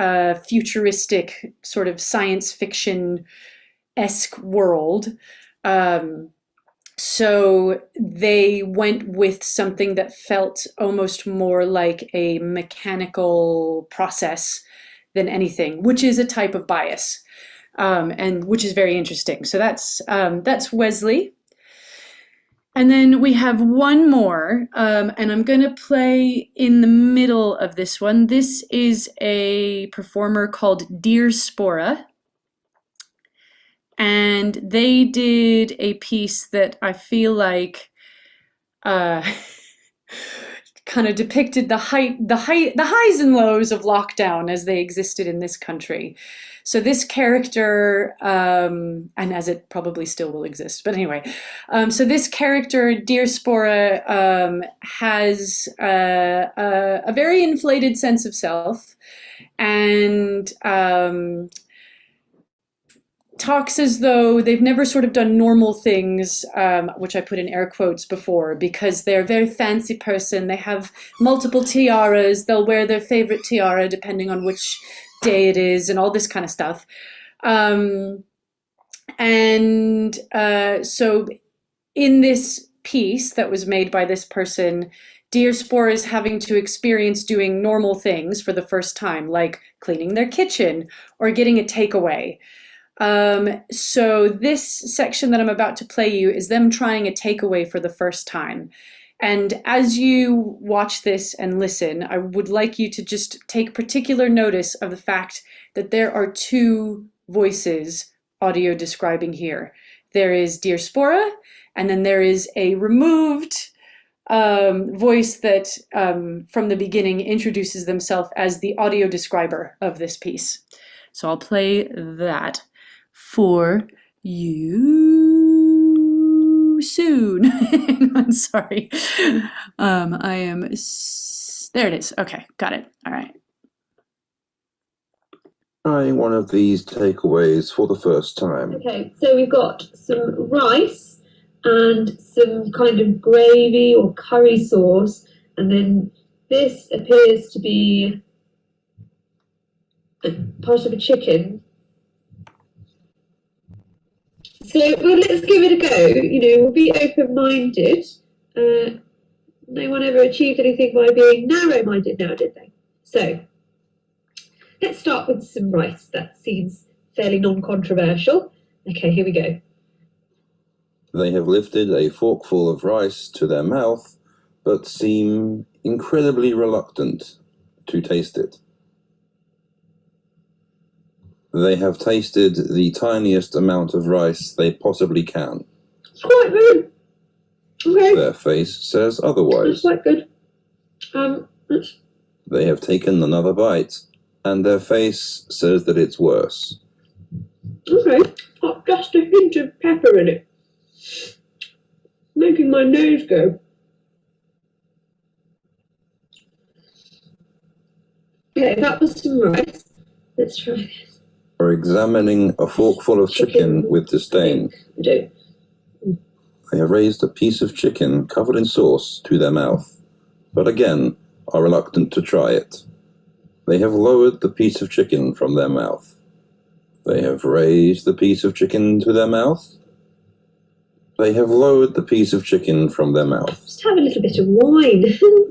futuristic sort of science fiction-esque world. So they went with something that felt almost more like a mechanical process than anything, which is a type of bias, and which is very interesting. So that's Wesley. And then we have one more, and I'm going to play in the middle of this one. This is a performer called Dear Spora. And they did a piece that I feel like kind kind of depicted the highs and lows of lockdown as they existed in this country. So this character, and as it probably still will exist, but anyway, so this character, Diaspora, has a very inflated sense of self, and talks as though they've never sort of done normal things, which I put in air quotes before, because they're a very fancy person. They have multiple tiaras. They'll wear their favorite tiara depending on which day it is, and all this kind of stuff. So in this piece that was made by this person, Diaspora is having to experience doing normal things for the first time, like cleaning their kitchen or getting a takeaway. So this section that I'm about to play you is them trying a takeaway for the first time. And as you watch this and listen, I would like you to just take particular notice of the fact that there are two voices audio describing here. There is Diaspora, and then there is a removed voice that from the beginning introduces themselves as the audio describer of this piece. So I'll play that for you soon. I'm sorry. I am, there it is. Okay, got it. All right. Trying one of these takeaways for the first time. Okay, so we've got some rice and some kind of gravy or curry sauce, and then this appears to be part of a chicken. So well, let's give it a go. You know, we'll be open-minded. No one ever achieved anything by being narrow-minded now, did they? So let's start with some rice. That seems fairly non-controversial. Okay, here we go. They have lifted a forkful of rice to their mouth, but seem incredibly reluctant to taste it. They have tasted the tiniest amount of rice they possibly can. It's quite good. Okay. Their face says otherwise. It's quite good. They have taken another bite, and their face says that it's worse. Okay. Got just a hint of pepper in it. Making my nose go. Okay, that was some rice. Let's try this. Are examining a forkful of chicken with disdain. They have raised a piece of chicken covered in sauce to their mouth, but again are reluctant to try it. They have lowered the piece of chicken from their mouth. They have raised the piece of chicken to their mouth. They have lowered the piece of chicken from their mouth. Just have a little bit of wine.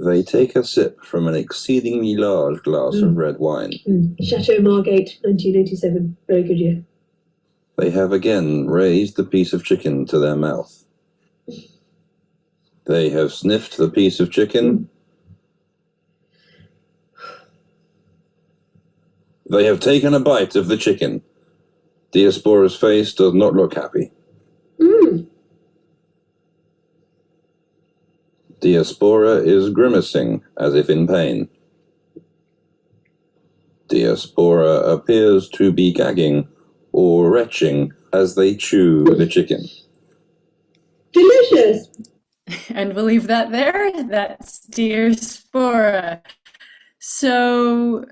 They take a sip from an exceedingly large glass of red wine. Chateau Margate, 1987. Very good year. They have again raised the piece of chicken to their mouth. They have sniffed the piece of chicken. They have taken a bite of the chicken. Diaspora's face does not look happy. Diaspora is grimacing as if in pain. Diaspora appears to be gagging or retching as they chew the chicken. Delicious! And we'll leave that there. That's Diaspora. So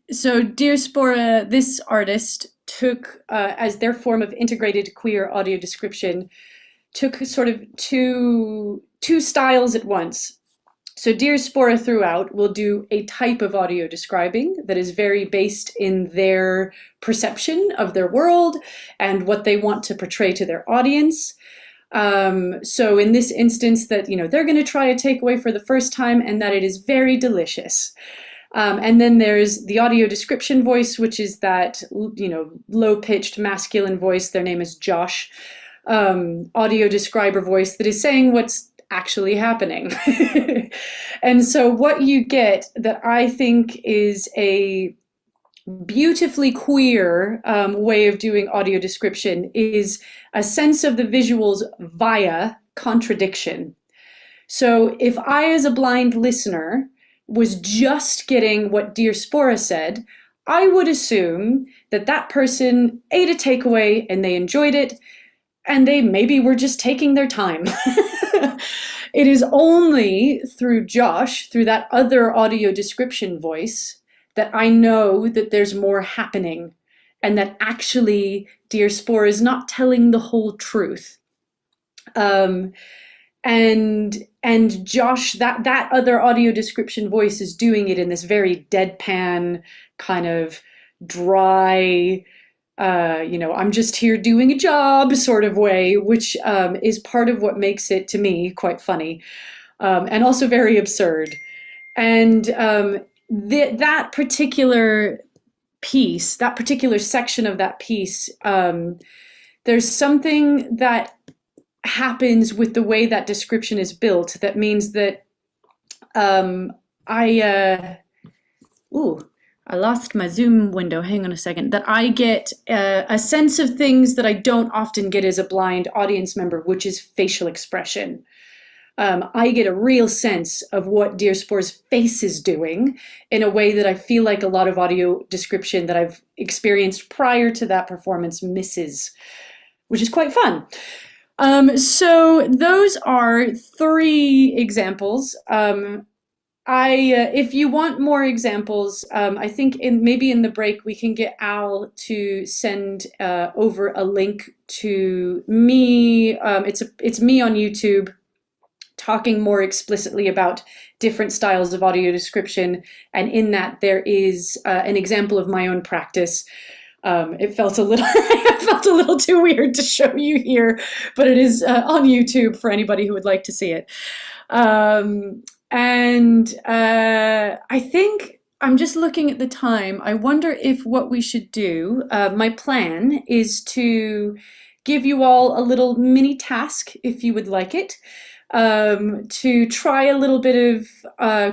Diaspora, this artist, took as their form of integrated queer audio description, took sort of two styles at once. So Diaspora throughout will do a type of audio describing that is very based in their perception of their world and what they want to portray to their audience. So in this instance that, they're going to try a takeaway for the first time and that it is very delicious. And then there's the audio description voice, which is that, low-pitched masculine voice. Their name is Josh. Audio describer voice that is saying what's actually happening. And so what you get that I think is a beautifully queer way of doing audio description is a sense of the visuals via contradiction. So if I, as a blind listener, was just getting what Diaspora said, I would assume that that person ate a takeaway and they enjoyed it, and they maybe were just taking their time. It is only through Josh, through that other audio description voice, that I know that there's more happening, and that actually Diaspora is not telling the whole truth. And Josh, that other audio description voice is doing it in this very deadpan, kind of dry, I'm just here doing a job sort of way, which is part of what makes it, to me, quite funny, and also very absurd. And that particular piece, that particular section of that piece, there's something that happens with the way that description is built that means that I lost my Zoom window. Hang on a second. That I get a sense of things that I don't often get as a blind audience member, which is facial expression. I get a real sense of what Diaspora's face is doing in a way that I feel like a lot of audio description that I've experienced prior to that performance misses, which is quite fun. So those are 3 examples. If you want more examples, I think maybe in the break we can get Al to send over a link to me. It's me on YouTube talking more explicitly about different styles of audio description, and in that there is an example of my own practice. It felt a little too weird to show you here, but it is on YouTube for anybody who would like to see it. I think I'm just looking at the time. I wonder if what we should do, my plan is to give you all a little mini task, if you would like it, to try a little bit of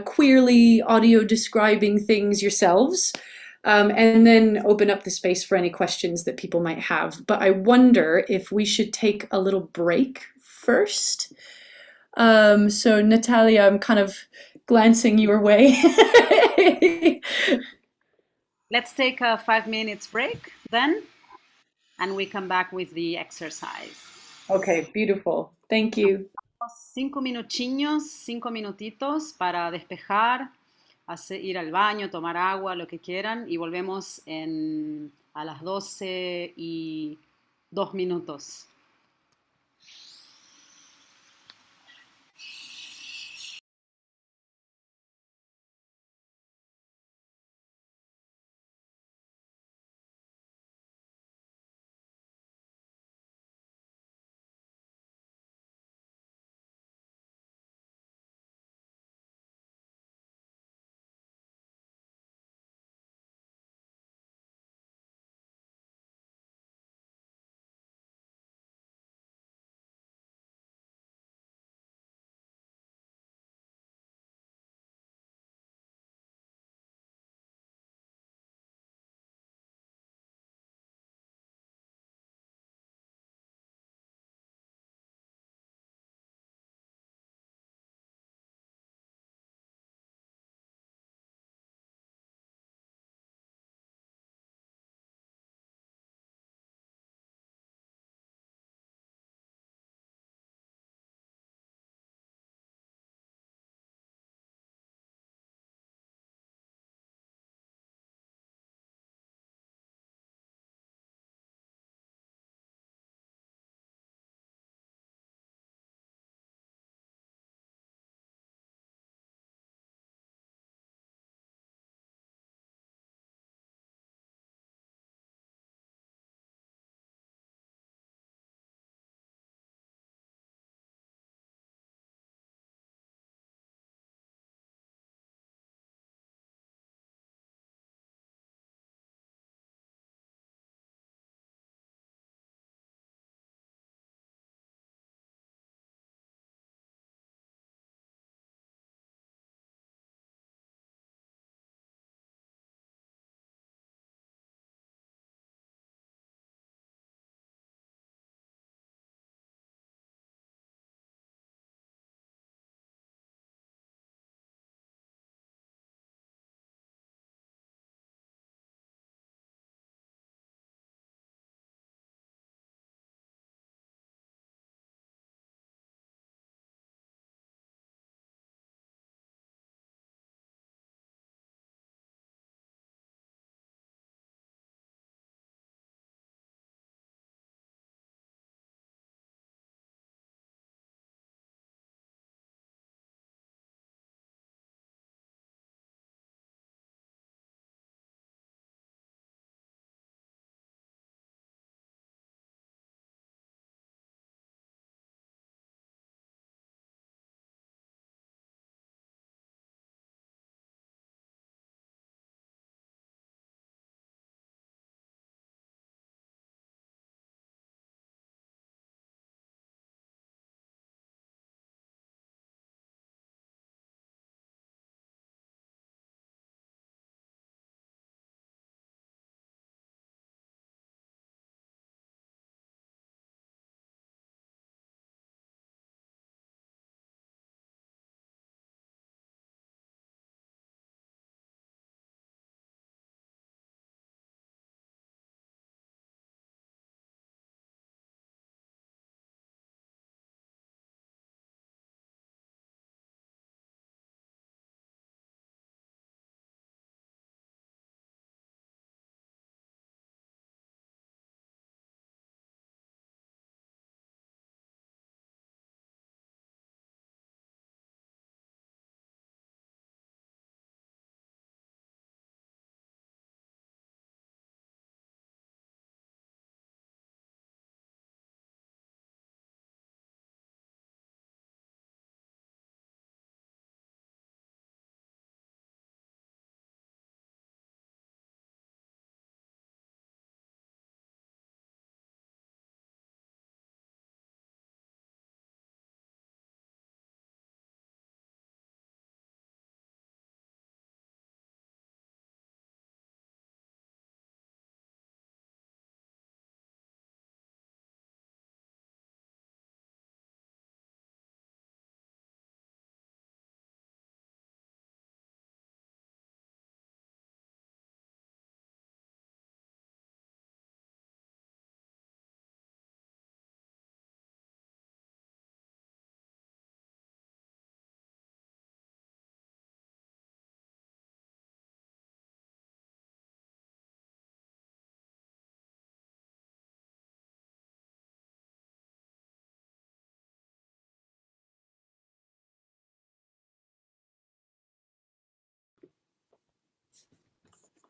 queerly audio describing things yourselves. And then open up the space for any questions that people might have. But I wonder if we should take a little break first. So Natalia, I'm kind of glancing your way. Let's take a 5 minutes break then, and we come back with the exercise. Okay, beautiful. Thank you. 5 minutinhos, 5 minutitos para despejar, ir al baño, tomar agua, lo que quieran, y volvemos a las 12:02.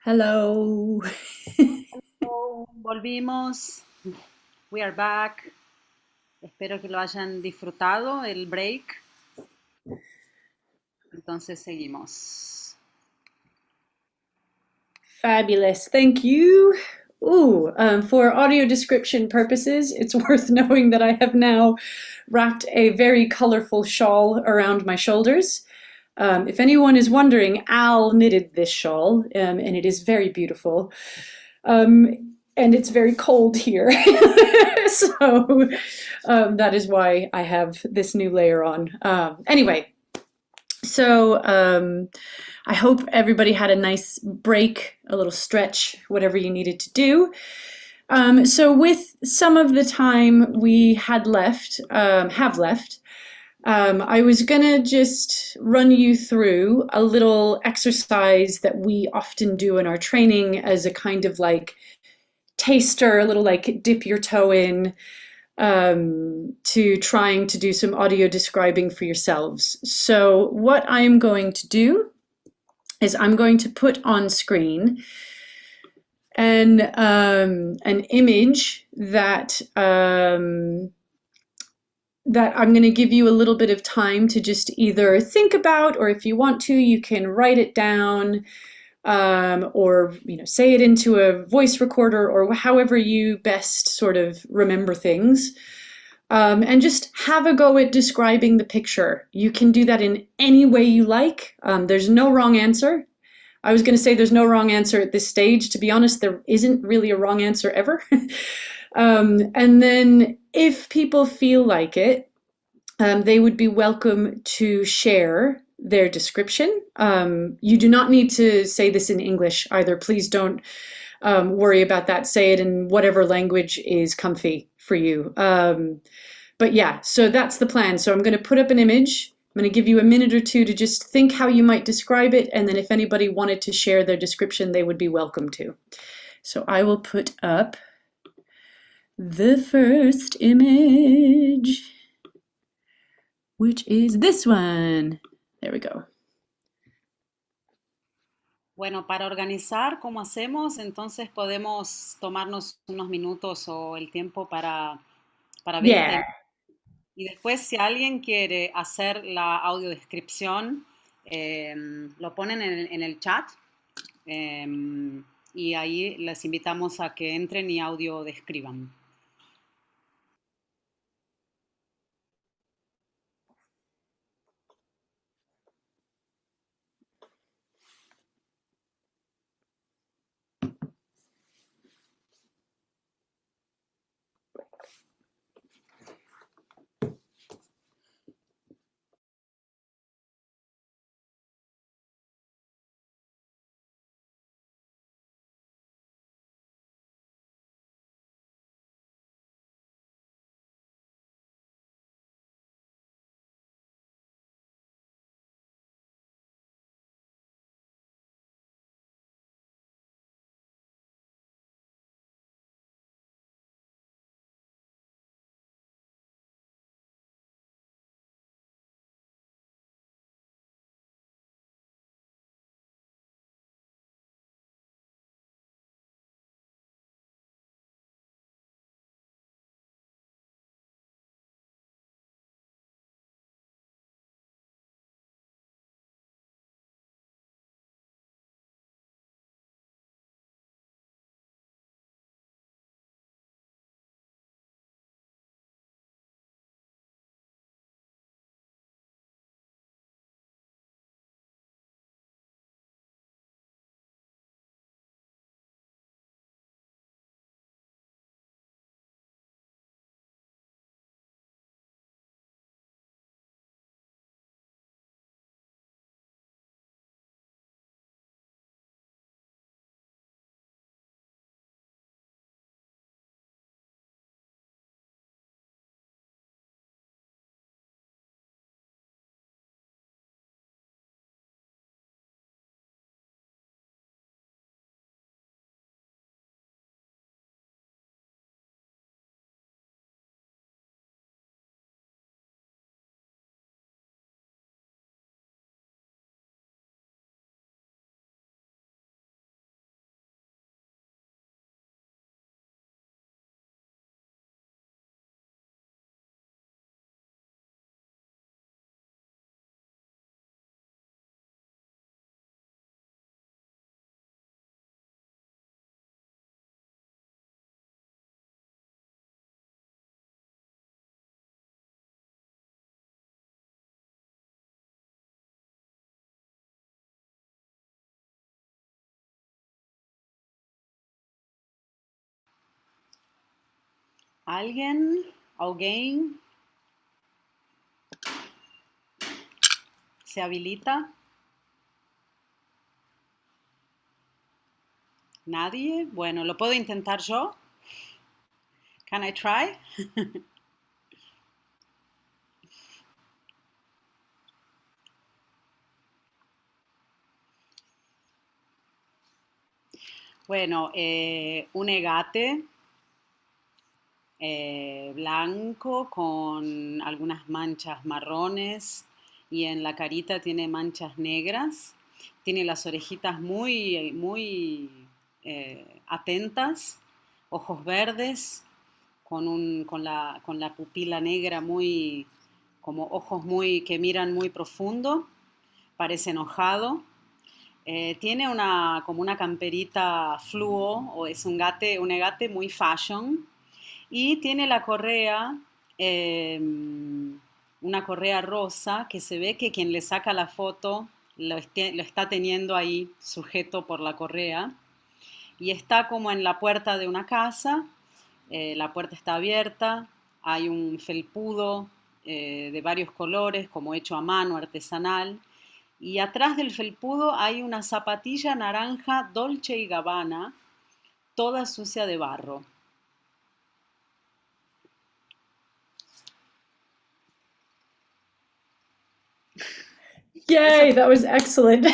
Hello. Volvimos. We are back. Espero que lo hayan disfrutado el break. Entonces seguimos. Fabulous. Thank you. Ooh, for audio description purposes, it's worth knowing that I have now wrapped a very colorful shawl around my shoulders. If anyone is wondering, Al knitted this shawl, and it is very beautiful. And it's very cold here. So that is why I have this new layer on. Anyway, so I hope everybody had a nice break, a little stretch, whatever you needed to do. So with some of the time we had left, have left, I was gonna just run you through a little exercise that we often do in our training as a kind of like taster, a little like dip your toe in to trying to do some audio describing for yourselves. So what I'm going to do is I'm going to put on screen an image that that I'm going to give you a little bit of time to just either think about, or if you want to, you can write it down, or say it into a voice recorder, or however you best sort of remember things, and just have a go at describing the picture. You can do that in any way you like. There's no wrong answer. I was going to say there's no wrong answer at this stage. To be honest, there isn't really a wrong answer ever. And then if people feel like it, they would be welcome to share their description. You do not need to say this in English either. Please don't worry about that. Say it in whatever language is comfy for you. But yeah, so that's the plan. So I'm going to put up an image. I'm going to give you a minute or two to just think how you might describe it. And then if anybody wanted to share their description, they would be welcome to. So I will put up the first image, which is this one. There we go. Bueno, para organizar cómo hacemos, entonces podemos tomarnos unos minutos o el tiempo para ver esta Yeah. imagen. Y después, si alguien quiere hacer la audiodescripción, lo ponen en el chat, y ahí les invitamos a que entren y audiodescriban. ¿Alguien? ¿Alguien? ¿Se habilita? ¿Nadie? Bueno, ¿lo puedo intentar yo? Can I try? Bueno, un egate blanco con algunas manchas marrones y en la carita tiene manchas negras. Tiene las orejitas muy atentas, ojos verdes, con la pupila negra muy, como ojos que miran muy profundo, parece enojado. Tiene como una camperita fluo, o es un egate muy fashion, y tiene la correa, una correa rosa, que se ve que quien le saca la foto lo está teniendo ahí sujeto por la correa, y está como en la puerta de una casa. La puerta está abierta, hay un felpudo de varios colores, como hecho a mano, artesanal, y atrás del felpudo hay una zapatilla naranja Dolce y Gabbana, toda sucia de barro. Yay, that was excellent.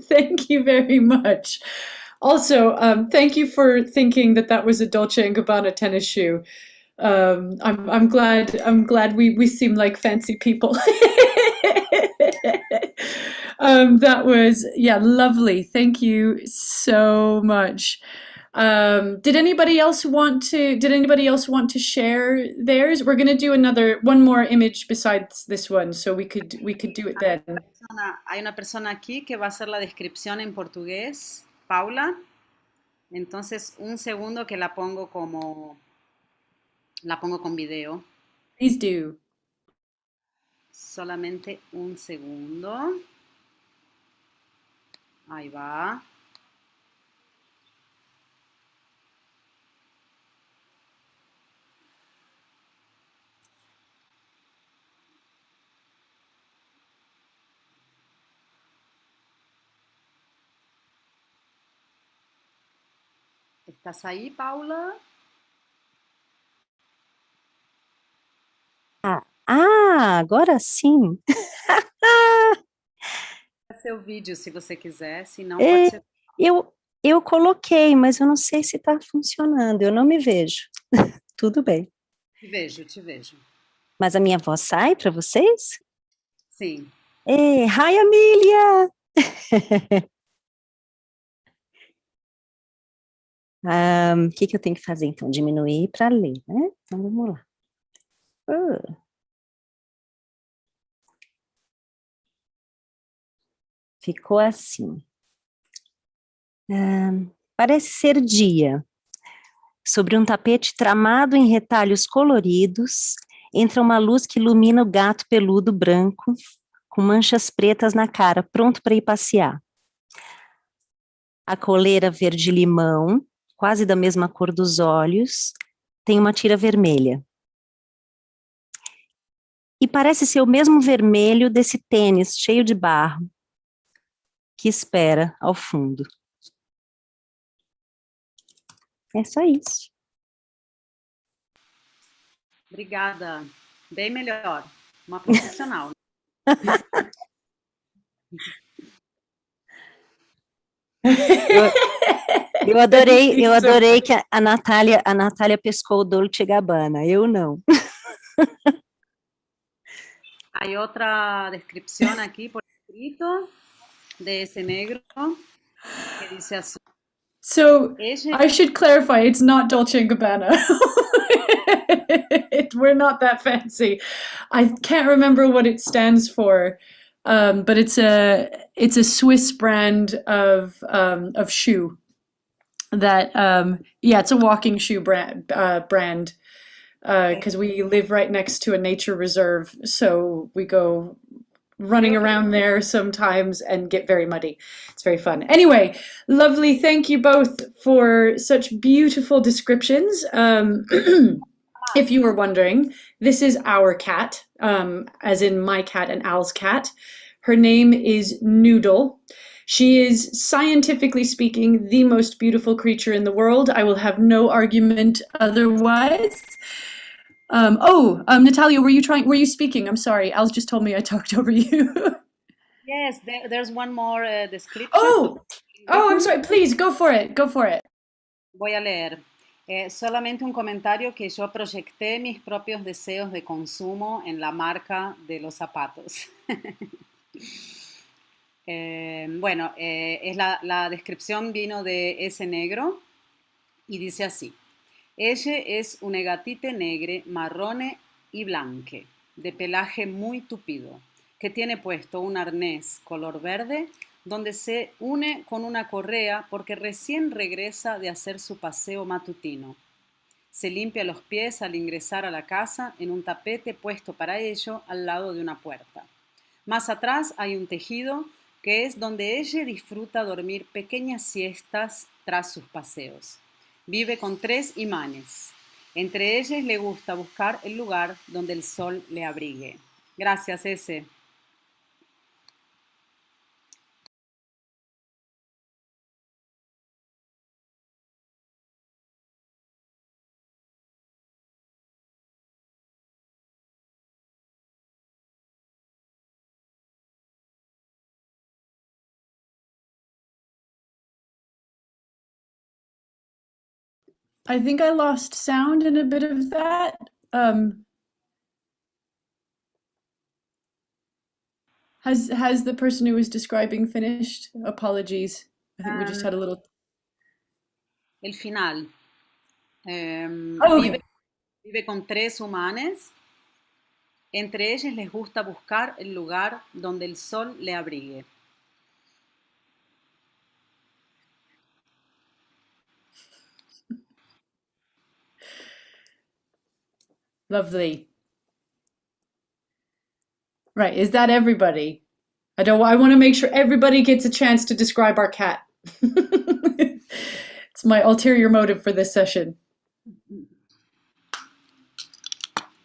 Thank you very much. Also, thank you for thinking that that was a Dolce and Gabbana tennis shoe. I'm glad we seem like fancy people. That was, yeah, lovely. Thank you so much. Did anybody else want to share theirs? We're going to do one more image besides this one, so we could do it then. Hay una persona aquí que va a hacer la descripción en portugués, Paula. Entonces, un segundo que la pongo con video. Please do. Solamente un segundo. Ahí va. ¿Estás ahí, Paula? Agora sim. Seu vídeo, se você quiser, se não pode ser. Eu coloquei, mas eu não sei se está funcionando, eu não me vejo. Tudo bem. Te vejo. Mas a minha voz sai para vocês? Sim. Hi, Amelia! O que eu tenho que fazer, então? Diminuir para ler, né? Então, vamos lá. Ficou assim. Parece ser dia. Sobre um tapete tramado em retalhos coloridos, entra uma luz que ilumina o gato peludo branco, com manchas pretas na cara, pronto para ir passear. A coleira verde-limão, quase da mesma cor dos olhos, tem uma tira vermelha. E parece ser o mesmo vermelho desse tênis cheio de barro, que espera ao fundo. É só isso. Obrigada. Bem melhor. Uma profissional. Eu adorei que a Natália pescou o Dolce Gabbana, eu não. Hay otra descripción aquí por escrito de ese negro que dice así. So I should clarify, it's not Dolce & Gabbana. We're not that fancy. I can't remember what it stands for, but it's a Swiss brand of shoe that it's a walking shoe brand because we live right next to a nature reserve, so we go running around there sometimes and get very muddy. It's very fun. Anyway, lovely. Thank you both for such beautiful descriptions. If you were wondering, this is our cat, as in my cat and Al's cat. Her name is Noodle. She is, scientifically speaking, the most beautiful creature in the world. I will have no argument otherwise. Natalia, were you speaking? I'm sorry, Al's just told me I talked over you. Yes, there's one more description. Oh, I'm sorry, please, go for it, Voy a leer. Solamente un comentario que yo proyecté mis propios deseos de consumo en la marca de los zapatos. La descripción vino de ese negro y dice así. Ella es una gatita negre, marrone y blanque, de pelaje muy tupido, que tiene puesto un arnés color verde donde se une con una correa porque recién regresa de hacer su paseo matutino. Se limpia los pies al ingresar a la casa en un tapete puesto para ello al lado de una puerta. Más atrás hay un tejido que es donde ella disfruta dormir pequeñas siestas tras sus paseos. Vive con 3 imanes. Entre ellas le gusta buscar el lugar donde el sol le abrigue. Gracias, Ese. I think I lost sound in a bit of that. Has the person who was describing finished? Apologies. I think we just had a little... El final. Okay. Vive con 3 humanes. Entre ellas les gusta buscar el lugar donde el sol le abrigue. Lovely. Right, is that everybody? I want to make sure everybody gets a chance to describe our cat. It's my ulterior motive for this session.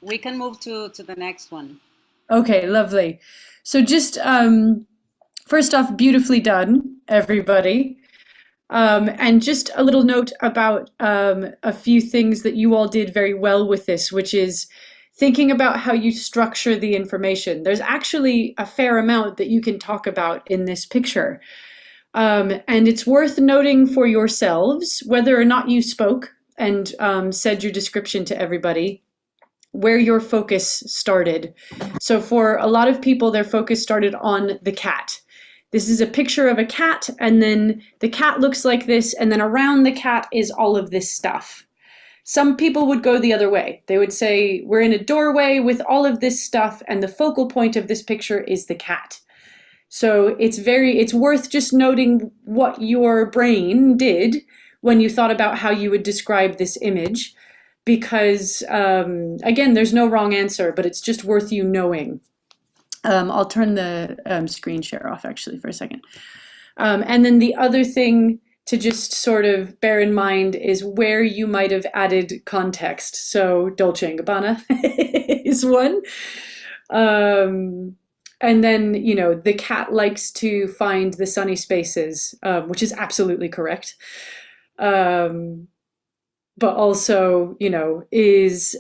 We can move to the next one. Okay, lovely. So just first off, beautifully done, everybody. And just a little note about a few things that you all did very well with this, which is thinking about how you structure the information. There's actually a fair amount that you can talk about in this picture. And it's worth noting for yourselves, whether or not you spoke and said your description to everybody, where your focus started. So for a lot of people, their focus started on the cat. This is a picture of a cat, and then the cat looks like this, and then around the cat is all of this stuff. Some people would go the other way. They would say, we're in a doorway with all of this stuff, and the focal point of this picture is the cat. So it's worth just noting what your brain did when you thought about how you would describe this image, because, again, there's no wrong answer, but it's just worth you knowing. I'll turn the screen share off actually for a second. And then the other thing to just sort of bear in mind is where you might have added context. So Dolce & Gabbana is one. And then, you know, the cat likes to find the sunny spaces, which is absolutely correct. But also, you know, is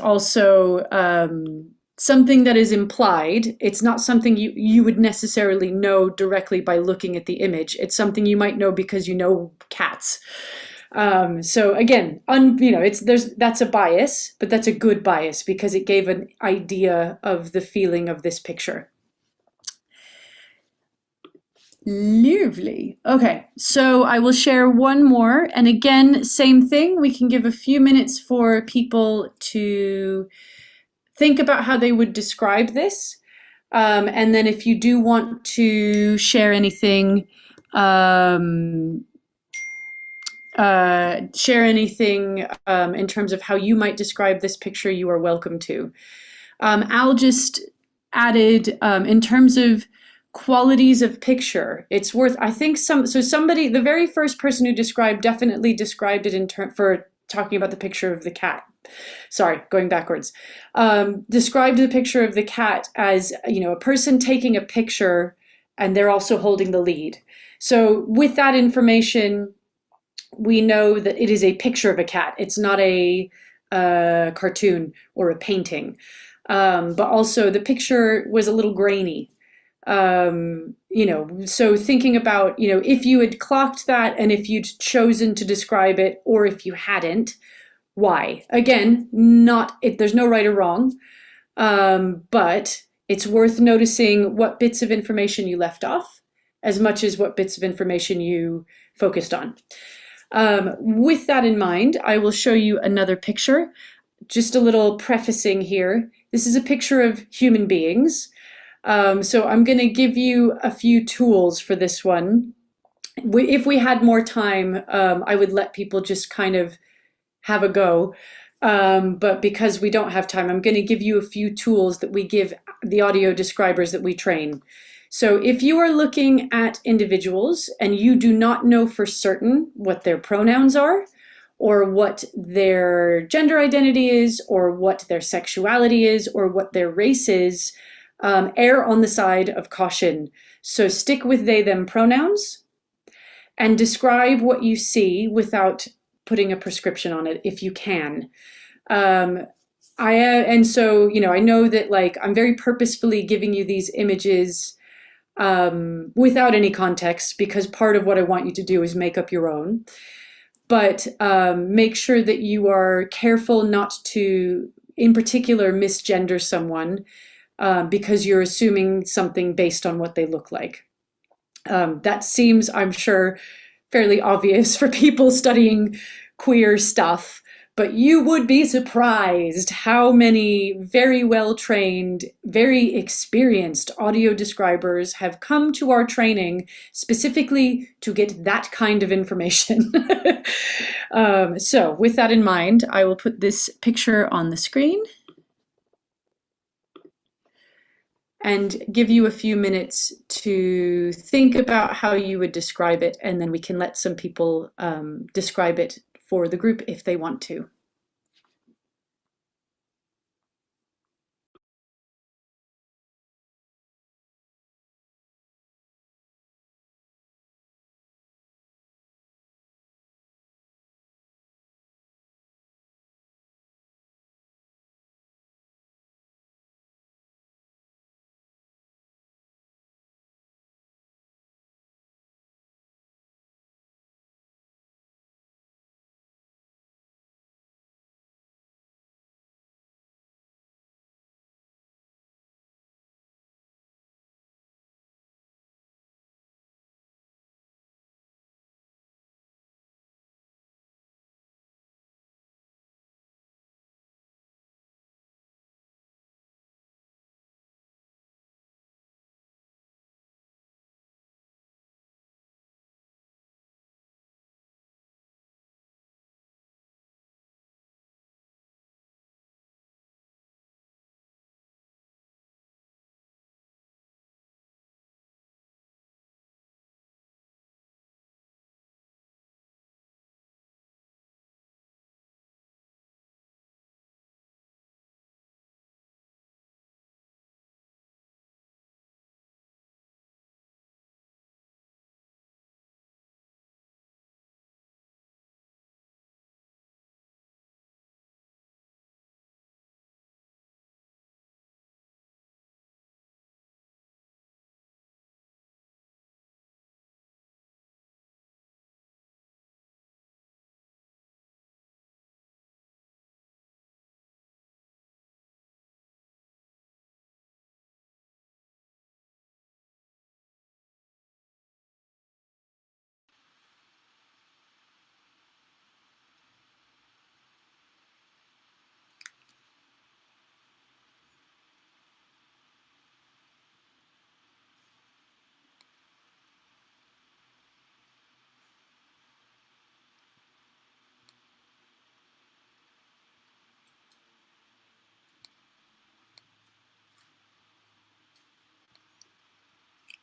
also something that is implied. It's not something you would necessarily know directly by looking at the image. It's something you might know because you know cats. So again, you know, that's a bias, but that's a good bias because it gave an idea of the feeling of this picture. Lovely. Okay, so I will share one more. And again, same thing. We can give a few minutes for people to think about how they would describe this. And then if you do want to share anything, in terms of how you might describe this picture, you are welcome to. I'll just added in terms of qualities of picture. It's worth, I think somebody, the very first person who definitely described it for talking about the picture of the cat. Sorry, going backwards. Described the picture of the cat as, a person taking a picture and they're also holding the lead. So with that information, we know that it is a picture of a cat. It's not a cartoon or a painting. But also the picture was a little grainy. So thinking about, if you had clocked that and if you'd chosen to describe it, or if you hadn't, why? Again, there's no right or wrong, but it's worth noticing what bits of information you left off as much as what bits of information you focused on. With that in mind, I will show you another picture. Just a little prefacing here. This is a picture of human beings. So I'm going to give you a few tools for this one. If we had more time, I would let people just kind of have a go. But because we don't have time, I'm going to give you a few tools that we give the audio describers that we train. So if you are looking at individuals and you do not know for certain what their pronouns are, or what their gender identity is, or what their sexuality is, or what their race is, err on the side of caution. So stick with they, them pronouns and describe what you see without putting a prescription on it if you can. I know that I'm very purposefully giving you these images without any context, because part of what I want you to do is make up your own. But make sure that you are careful not to, in particular, misgender someone because you're assuming something based on what they look like. That seems, I'm sure, fairly obvious for people studying queer stuff, but you would be surprised how many very well-trained, very experienced audio describers have come to our training specifically to get that kind of information. So with that in mind, I will put this picture on the screen and give you a few minutes to think about how you would describe it, and then we can let some people describe it for the group if they want to.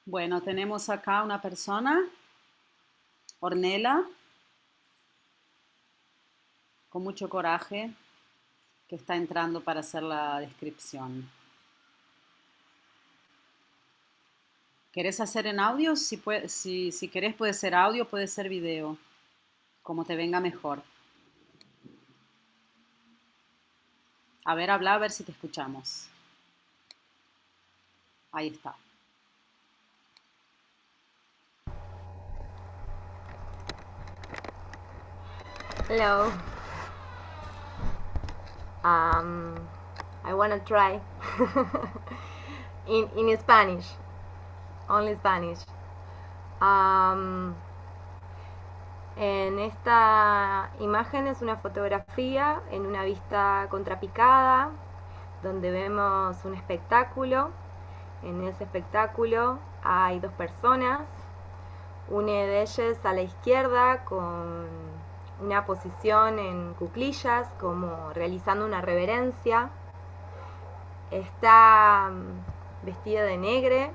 Bueno, tenemos acá una persona, Ornella, con mucho coraje, que está entrando para hacer la descripción. ¿Querés hacer en audio? Si querés puede ser audio, puede ser video, como te venga mejor. A ver, habla, a ver si te escuchamos. Ahí está. Hello. I want to try in Spanish, only Spanish. En esta imagen es una fotografía en una vista contrapicada, donde vemos un espectáculo. En ese espectáculo hay dos personas, una de ellas a la izquierda con una posición en cuclillas, como realizando una reverencia. Está vestida de negro,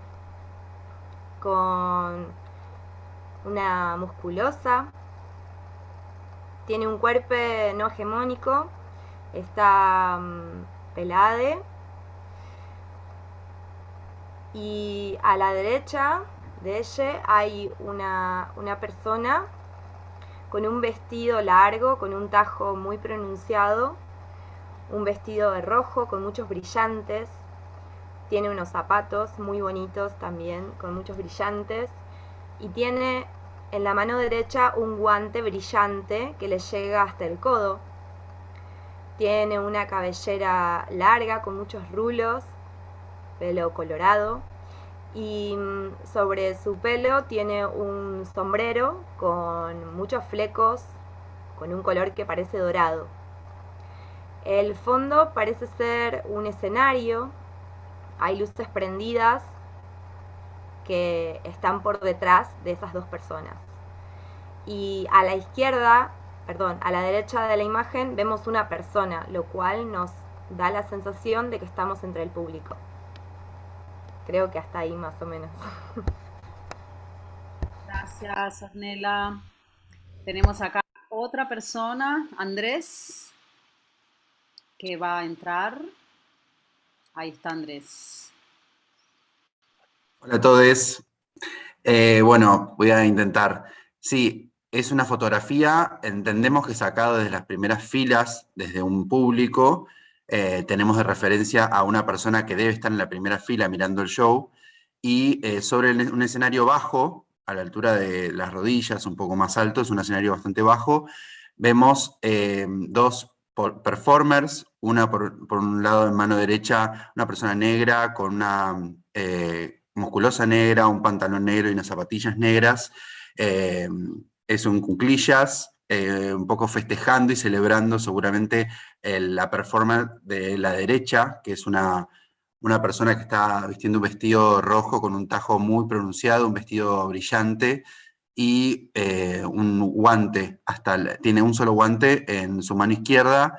con una musculosa. Tiene un cuerpo no hegemónico, está pelade. Y a la derecha de ella hay una persona con un vestido largo, con un tajo muy pronunciado, un vestido de rojo con muchos brillantes. Tiene unos zapatos muy bonitos también, con muchos brillantes. Y tiene en la mano derecha un guante brillante que le llega hasta el codo. Tiene una cabellera larga con muchos rulos, pelo colorado. Y sobre su pelo tiene un sombrero con muchos flecos, con un color que parece dorado. El fondo parece ser un escenario. Hay luces prendidas que están por detrás de esas dos personas. Y a la izquierda, perdón, a la derecha de la imagen vemos una persona, lo cual nos da la sensación de que estamos entre el público. Creo que hasta ahí más o menos. Gracias, Ornella. Tenemos acá otra persona, Andrés, que va a entrar. Ahí está Andrés. Hola a todos. Bueno, voy a intentar. Sí, es una fotografía, entendemos que sacado desde las primeras filas, desde un público. Tenemos de referencia a una persona que debe estar en la primera fila mirando el show, y sobre un escenario bajo, a la altura de las rodillas, un poco más alto, es un escenario bastante bajo, vemos dos performers, una por un lado en mano derecha, una persona negra con una musculosa negra, un pantalón negro y unas zapatillas negras, es un cuclillas, un poco festejando y celebrando seguramente la performance de la derecha, que es una persona que está vistiendo un vestido rojo con un tajo muy pronunciado, un vestido brillante, y un guante, tiene un solo guante en su mano izquierda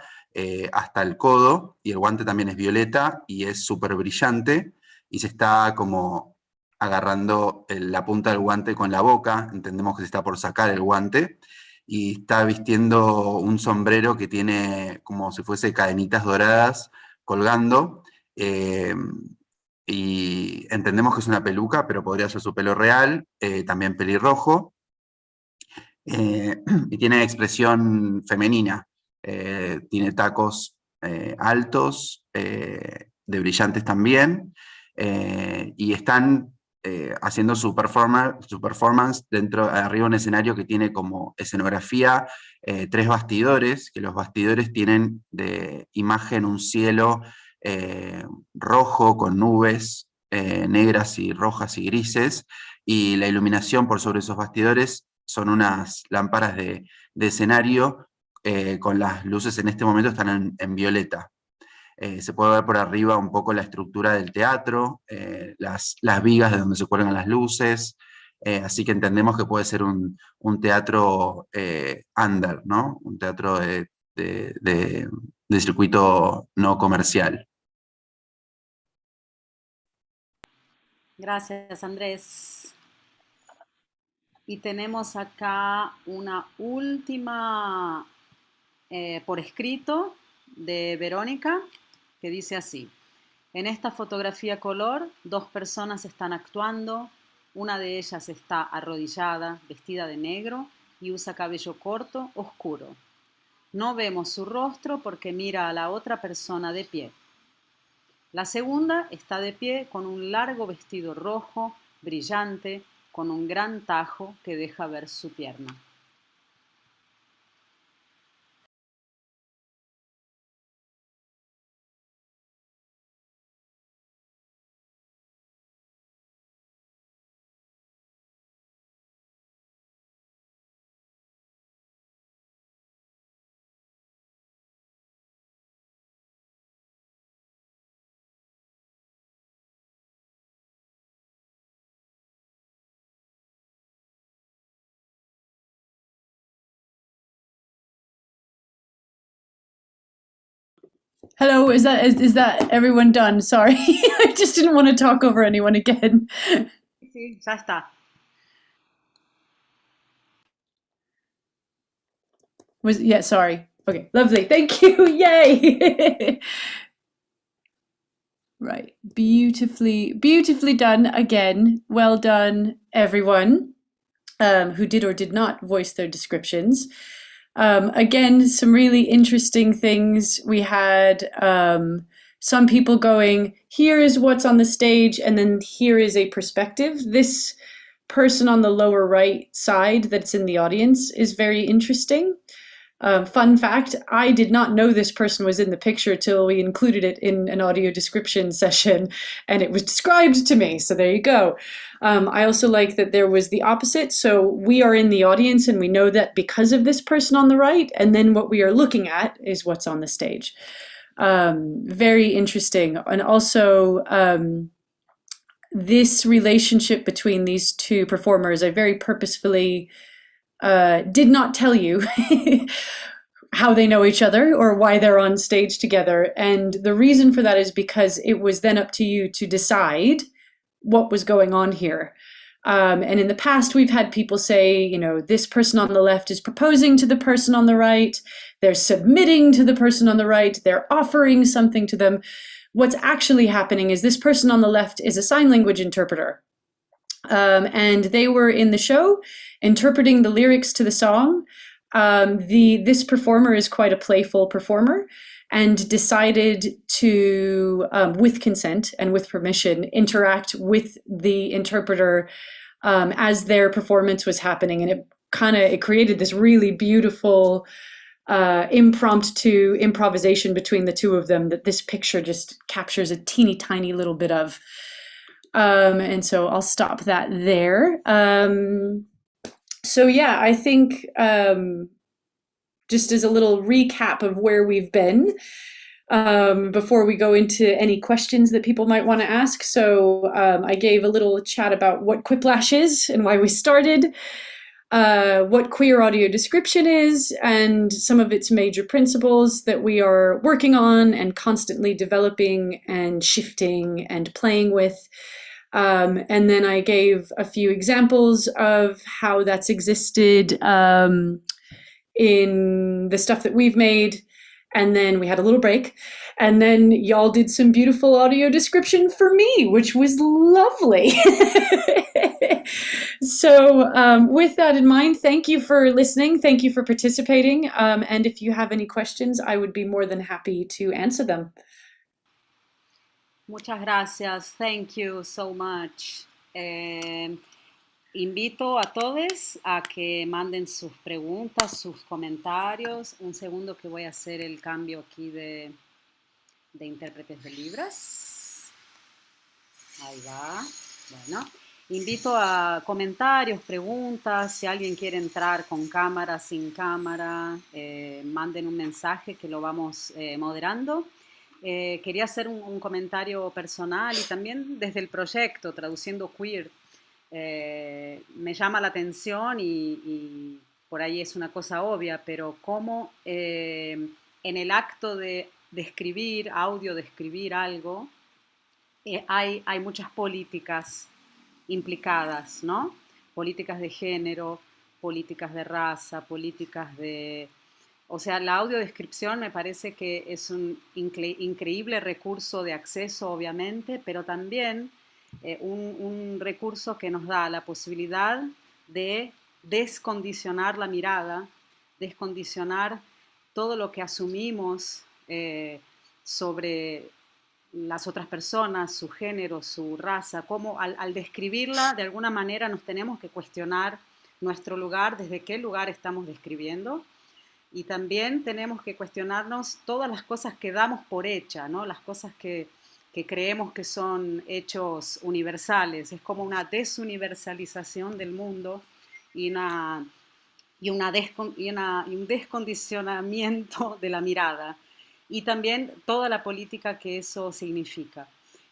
hasta el codo, y el guante también es violeta y es súper brillante, y se está como agarrando la punta del guante con la boca, entendemos que se está por sacar el guante, y está vistiendo un sombrero que tiene como si fuese cadenitas doradas colgando, y entendemos que es una peluca, pero podría ser su pelo real, también pelirrojo, y tiene expresión femenina, tiene tacos altos, de brillantes también, y están haciendo su performance arriba de un escenario que tiene como escenografía 3 bastidores, que los bastidores tienen de imagen un cielo rojo con nubes negras y rojas y grises, y la iluminación por sobre esos bastidores son unas lámparas de escenario con las luces en este momento están en violeta. Se puede ver por arriba un poco la estructura del teatro, las vigas de donde se cuelgan las luces, así que entendemos que puede ser un teatro under, ¿no? Un teatro de circuito no comercial. Gracias, Andrés. Y tenemos acá una última por escrito de Verónica, que dice así: en esta fotografía color, 2 personas están actuando, una de ellas está arrodillada, vestida de negro y usa cabello corto, oscuro. No vemos su rostro porque mira a la otra persona de pie. La segunda está de pie con un largo vestido rojo, brillante, con un gran tajo que deja ver su pierna. Hello, is that everyone done? Sorry, I just didn't want to talk over anyone again. Sí, ya está. Yeah, sorry. Okay, lovely. Thank you. Yay. Right. Beautifully done again. Well done, everyone who did or did not voice their descriptions. Again, some really interesting things. We had some people going, here is what's on the stage, and then here is a perspective. This person on the lower right side that's in the audience is very interesting. Fun fact, I did not know this person was in the picture till we included it in an audio description session, and it was described to me, so there you go. I also like that there was the opposite, so we are in the audience and we know that because of this person on the right, and then what we are looking at is what's on the stage. Very interesting. And also this relationship between these two performers, I very purposefully did not tell you how they know each other or why they're on stage together. And the reason for that is because it was then up to you to decide what was going on here. And in the past, we've had people say, you know, this person on the left is proposing to the person on the right, they're submitting to the person on the right, they're offering something to them. What's actually happening is this person on the left is a sign language interpreter. And they were in the show interpreting the lyrics to the song. This performer is quite a playful performer and decided to, with consent and with permission, interact with the interpreter as their performance was happening. And it created this really beautiful impromptu improvisation between the two of them that this picture just captures a teeny tiny little bit of. And so I'll stop that there. So yeah, I think just as a little recap of where we've been before we go into any questions that people might want to ask. So I gave a little chat about what Quiplash is and why we started, what queer audio description is, and some of its major principles that we are working on and constantly developing and shifting and playing with. And then I gave a few examples of how that's existed in the stuff that we've made. And then we had a little break. And then y'all did some beautiful audio description for me, which was lovely. So with that in mind, thank you for listening. Thank you for participating. And if you have any questions, I would be more than happy to answer them. Muchas gracias. Thank you so much. Invito a todos a que manden sus preguntas, sus comentarios. Un segundo que voy a hacer el cambio aquí de intérpretes de Libras. Ahí va. Bueno, invito a comentarios, preguntas. Si alguien quiere entrar con cámara, sin cámara, manden un mensaje que lo vamos moderando. Quería hacer un comentario personal y también desde el proyecto Traduciendo Queer. Me llama la atención y por ahí es una cosa obvia, pero cómo en el acto de escribir, audio, de escribir algo, hay muchas políticas implicadas, ¿no? Políticas de género, políticas de raza, políticas de... O sea, la audiodescripción me parece que es un increíble recurso de acceso, obviamente, pero también un recurso que nos da la posibilidad de descondicionar la mirada, descondicionar todo lo que asumimos sobre las otras personas, su género, su raza, cómo al describirla de alguna manera nos tenemos que cuestionar nuestro lugar, desde qué lugar estamos describiendo, y también tenemos que cuestionarnos todas las cosas que damos por hecha, ¿no? Las cosas que creemos que son hechos universales. Es como una desuniversalización del mundo y un descondicionamiento de la mirada. Y también toda la política que eso significa.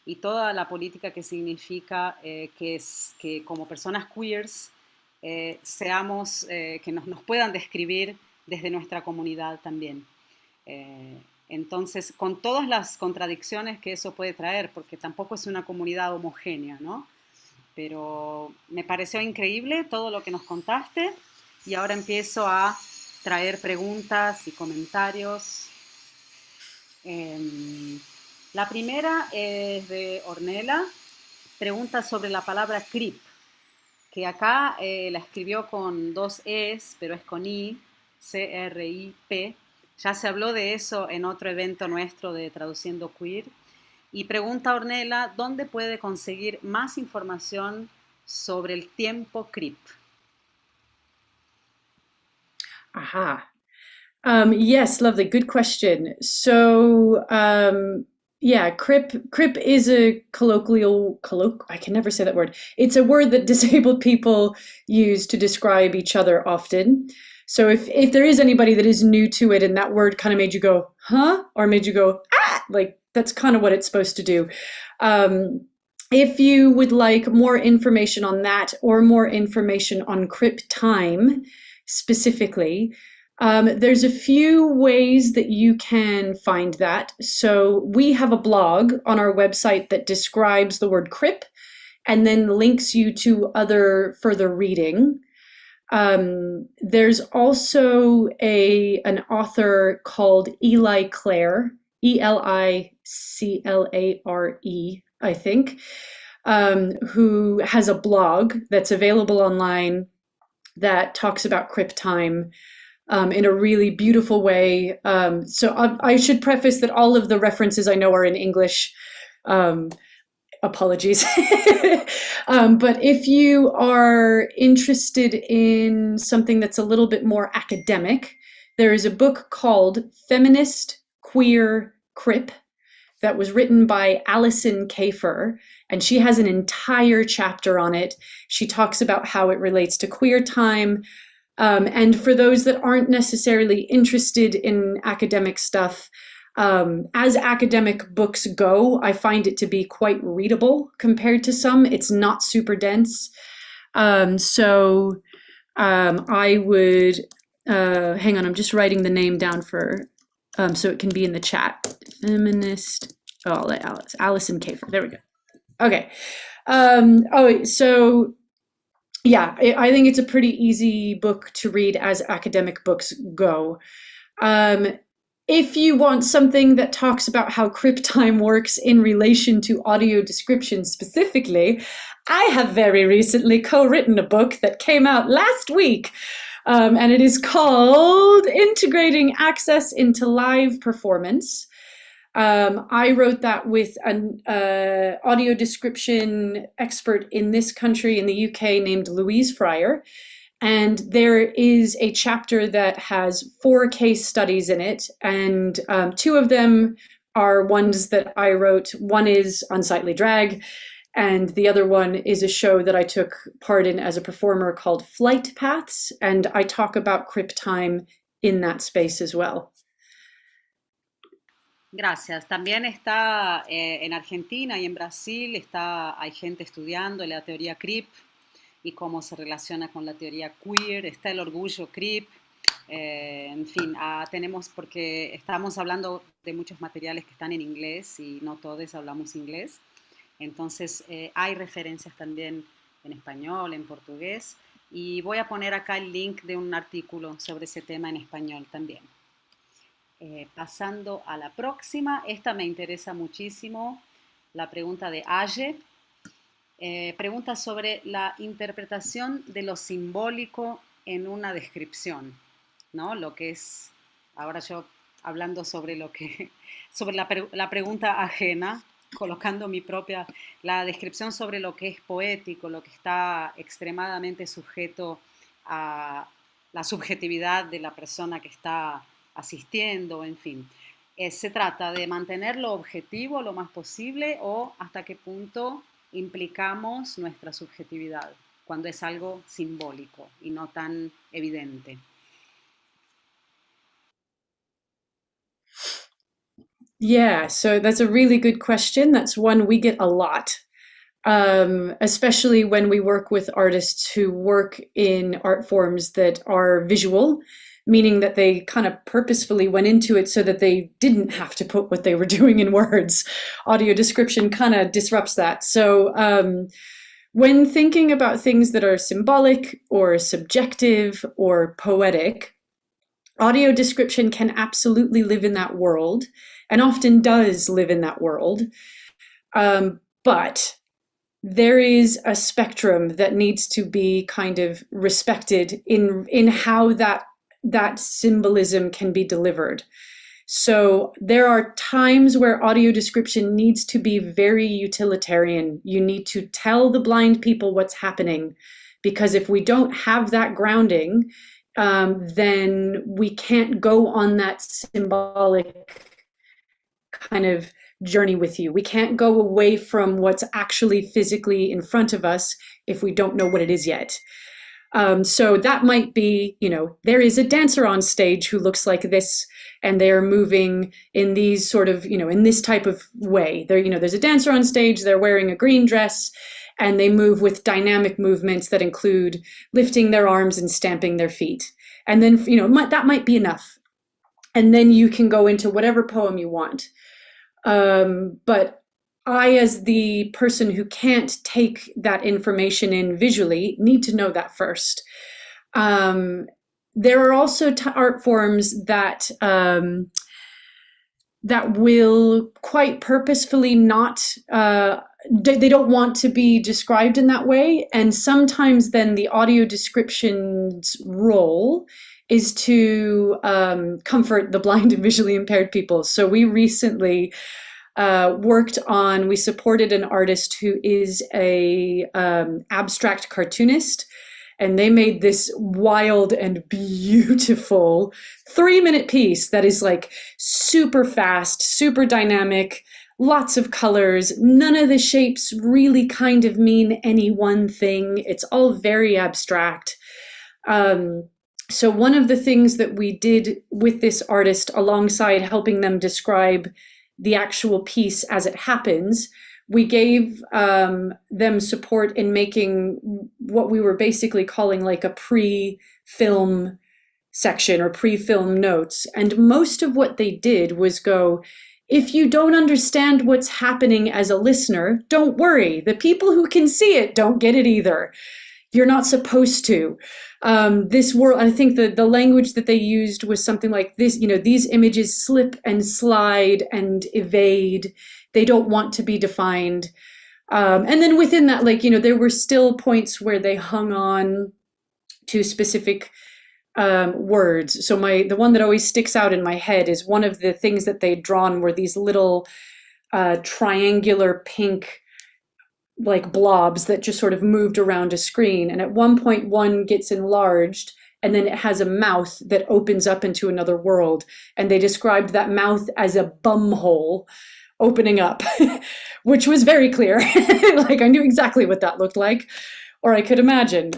Y toda la política que significa que como personas queers seamos, que nos puedan describir desde nuestra comunidad también. Entonces, con todas las contradicciones que eso puede traer, porque tampoco es una comunidad homogénea, ¿no? Pero me pareció increíble todo lo que nos contaste y ahora empiezo a traer preguntas y comentarios. La primera es de Ornella, pregunta sobre la palabra crip, que acá la escribió con 2 E's, pero es con I, C-R-I-P. Ya se habló de eso en otro evento nuestro de Traduciendo Queer. Y pregunta a Ornella, ¿dónde puede conseguir más información sobre el tiempo crip? Aha. Yes, lovely. Good question. So, yeah, crip is a I can never say that word. It's a word that disabled people use to describe each other often. So if there is anybody that is new to it and that word kind of made you go, huh? Or made you go, ah, like that's kind of what it's supposed to do. If you would like more information on that or more information on crip time specifically, there's a few ways that you can find that. So we have a blog on our website that describes the word crip and then links you to other further reading. There's also an author called Eli Clare, E-L-I-C-L-A-R-E, I think, who has a blog that's available online that talks about crip time in a really beautiful way. So I should preface that all of the references I know are in English. Apologies. But if you are interested in something that's a little bit more academic, there is a book called Feminist Queer Crip that was written by Alison Kafer, and she has an entire chapter on it. She talks about how it relates to queer time. And for those that aren't necessarily interested in academic stuff, as academic books go, I find it to be quite readable compared to some. It's not super dense. So I would, hang on, I'm just writing the name down for, so it can be in the chat. Feminist, I'll let Alison Kafer, there we go. Okay. So yeah, I think it's a pretty easy book to read as academic books go. If you want something that talks about how crip time works in relation to audio description specifically, I have very recently co-written a book that came out last week, and it is called Integrating Access into Live Performance. I wrote that with an audio description expert in this country, in the UK, named Louise Fryer. And there is a chapter that has 4 case studies in it, and 2 of them are ones that I wrote. One is Unsightly Drag, and the other one is a show that I took part in as a performer called Flight Paths, and I talk about crip time in that space as well. Gracias. También está en Argentina y en Brasil, hay gente estudiando la teoría crip y cómo se relaciona con la teoría queer, está el orgullo crip, en fin, tenemos, porque estamos hablando de muchos materiales que están en inglés y no todos hablamos inglés, Entonces hay referencias también en español, en portugués, y voy a poner acá el link de un artículo sobre ese tema en español también. Pasando a la próxima, esta me interesa muchísimo, la pregunta de Aye. Pregunta sobre la interpretación de lo simbólico en una descripción, ¿no? Lo que es, ahora yo hablando sobre lo que, sobre la pregunta ajena, colocando la descripción sobre lo que es poético, lo que está extremadamente sujeto a la subjetividad de la persona que está asistiendo, en fin. Se trata de mantenerlo objetivo lo más posible o hasta qué punto implicamos nuestra subjetividad cuando es algo simbólico y no tan evidente. Yeah, so that's a really good question. That's one we get a lot, especially when we work with artists who work in art forms that are visual, meaning that they kind of purposefully went into it so that they didn't have to put what they were doing in words. Audio description kind of disrupts that. So when thinking about things that are symbolic or subjective or poetic, audio description can absolutely live in that world and often does live in that world. But there is a spectrum that needs to be kind of respected in how that symbolism can be delivered. So there are times where audio description needs to be very utilitarian. You need to tell the blind people what's happening, because if we don't have that grounding, then we can't go on that symbolic kind of journey with you. We can't go away from what's actually physically in front of us if we don't know what it is yet. So that might be, there is a dancer on stage who looks like this, and they're moving in these sort of, in this type of way. There's a dancer on stage, they're wearing a green dress, and they move with dynamic movements that include lifting their arms and stamping their feet. And then, that might be enough. And then you can go into whatever poem you want. But I, as the person who can't take that information in visually, need to know that first. There are also art forms that that will quite purposefully not, they don't want to be described in that way. And sometimes then the audio description's role is to comfort the blind and visually impaired people. So we recently we supported an artist who is a abstract cartoonist, and they made this wild and beautiful 3-minute piece that is like super fast, super dynamic, lots of colors. None of the shapes really kind of mean any one thing. It's all very abstract. So one of the things that we did with this artist, alongside helping them describe the actual piece as it happens, we gave them support in making what we were basically calling like a pre-film section or pre-film notes. And most of what they did was go, if you don't understand what's happening as a listener, don't worry. The people who can see it don't get it either. You're not supposed to. This world, I think the language that they used was something like this, these images slip and slide and evade. They don't want to be defined. And then within that, there were still points where they hung on to specific words. So the one that always sticks out in my head is one of the things that they'd drawn were these little triangular pink blobs that just sort of moved around a screen. And at one point, one gets enlarged, and then it has a mouth that opens up into another world. And they described that mouth as a bum hole opening up, which was very clear. I knew exactly what that looked like, or I could imagine.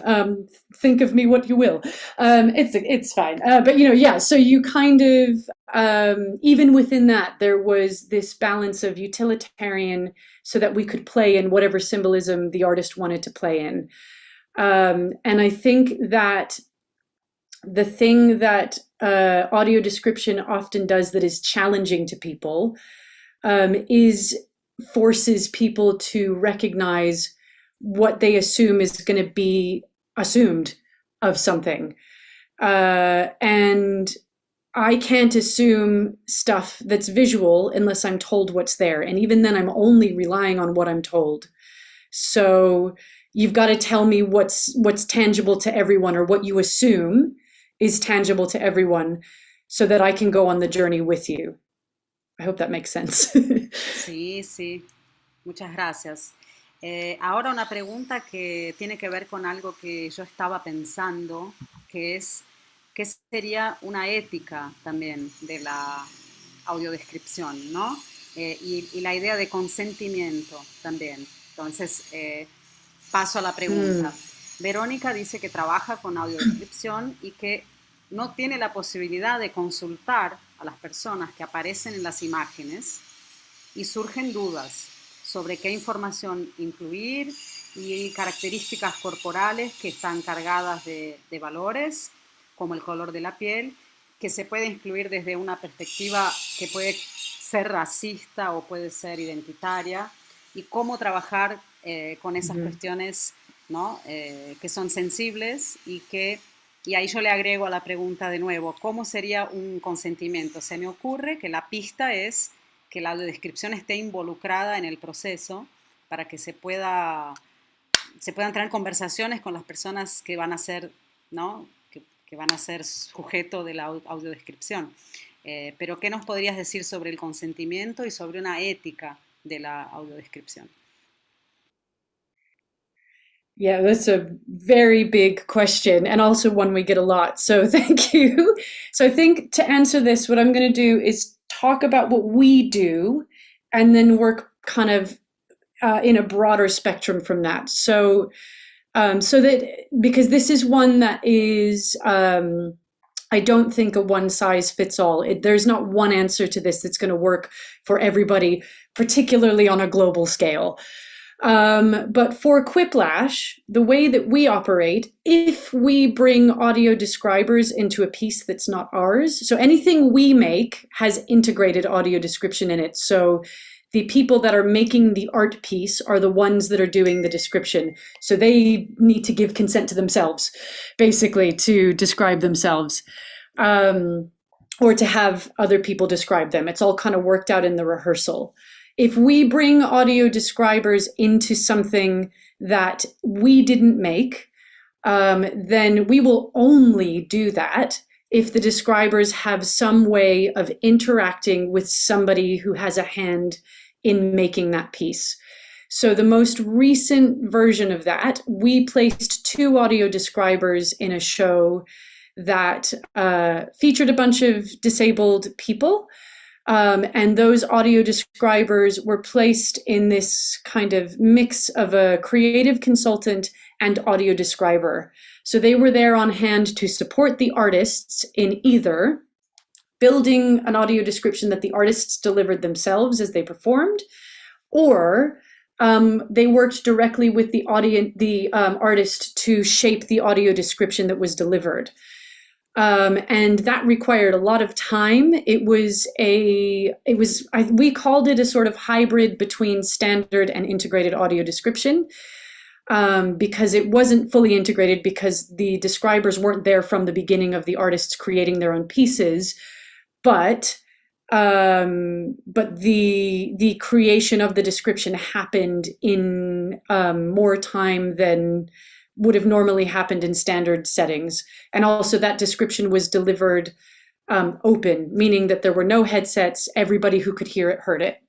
Think of me what you will. It's fine. But so you kind of, even within that, there was this balance of utilitarian so that we could play in whatever symbolism the artist wanted to play in. And I think that the thing that audio description often does that is challenging to people is forces people to recognize what they assume is going to be assumed of something. And I can't assume stuff that's visual unless I'm told what's there. And even then, I'm only relying on what I'm told. So you've got to tell me what's tangible to everyone, or what you assume is tangible to everyone, so that I can go on the journey with you. I hope that makes sense. Sí, sí. Muchas gracias. Ahora una pregunta que tiene que ver con algo que yo estaba pensando, que es, ¿qué sería una ética también de la audiodescripción, ¿no? Y la idea de consentimiento también. Entonces, paso a la pregunta. Verónica dice que trabaja con audiodescripción y que no tiene la posibilidad de consultar a las personas que aparecen en las imágenes, y surgen dudas sobre qué información incluir y características corporales que están cargadas de valores, como el color de la piel, que se puede incluir desde una perspectiva que puede ser racista o puede ser identitaria, y cómo trabajar con esas cuestiones, ¿no? Que son sensibles y ahí yo le agrego a la pregunta de nuevo, ¿cómo sería un consentimiento? Se me ocurre que la pista es que la audiodescripción esté involucrada en el proceso para que se puedan tener conversaciones con las personas que van a ser, ¿no? que van a ser sujeto de la audiodescripción. Pero ¿qué nos podrías decir sobre el consentimiento y sobre una ética de la audiodescripción? Yeah, that's a very big question, and also one we get a lot. So thank you. So I think to answer this, what I'm going to do is talk about what we do, and then work kind of in a broader spectrum from that. So, so that, because this is one that is, I don't think a one size fits all. There's not one answer to this that's going to work for everybody, particularly on a global scale. But for Quiplash, the way that we operate, if we bring audio describers into a piece that's not ours, so anything we make has integrated audio description in it. So the people that are making the art piece are the ones that are doing the description. So they need to give consent to themselves, basically, to describe themselves, or to have other people describe them. It's all kind of worked out in the rehearsal. If we bring audio describers into something that we didn't make, then we will only do that if the describers have some way of interacting with somebody who has a hand in making that piece. So the most recent version of that, we placed 2 audio describers in a show that featured a bunch of disabled people. And those audio describers were placed in this kind of mix of a creative consultant and audio describer. So they were there on hand to support the artists in either building an audio description that the artists delivered themselves as they performed, or they worked directly with the artist to shape the audio description that was delivered. And that required a lot of time. We called it a sort of hybrid between standard and integrated audio description, because it wasn't fully integrated because the describers weren't there from the beginning of the artists creating their own pieces, but the creation of the description happened in more time than would have normally happened in standard settings. And also that description was delivered open, meaning that there were no headsets, everybody who could hear it heard it.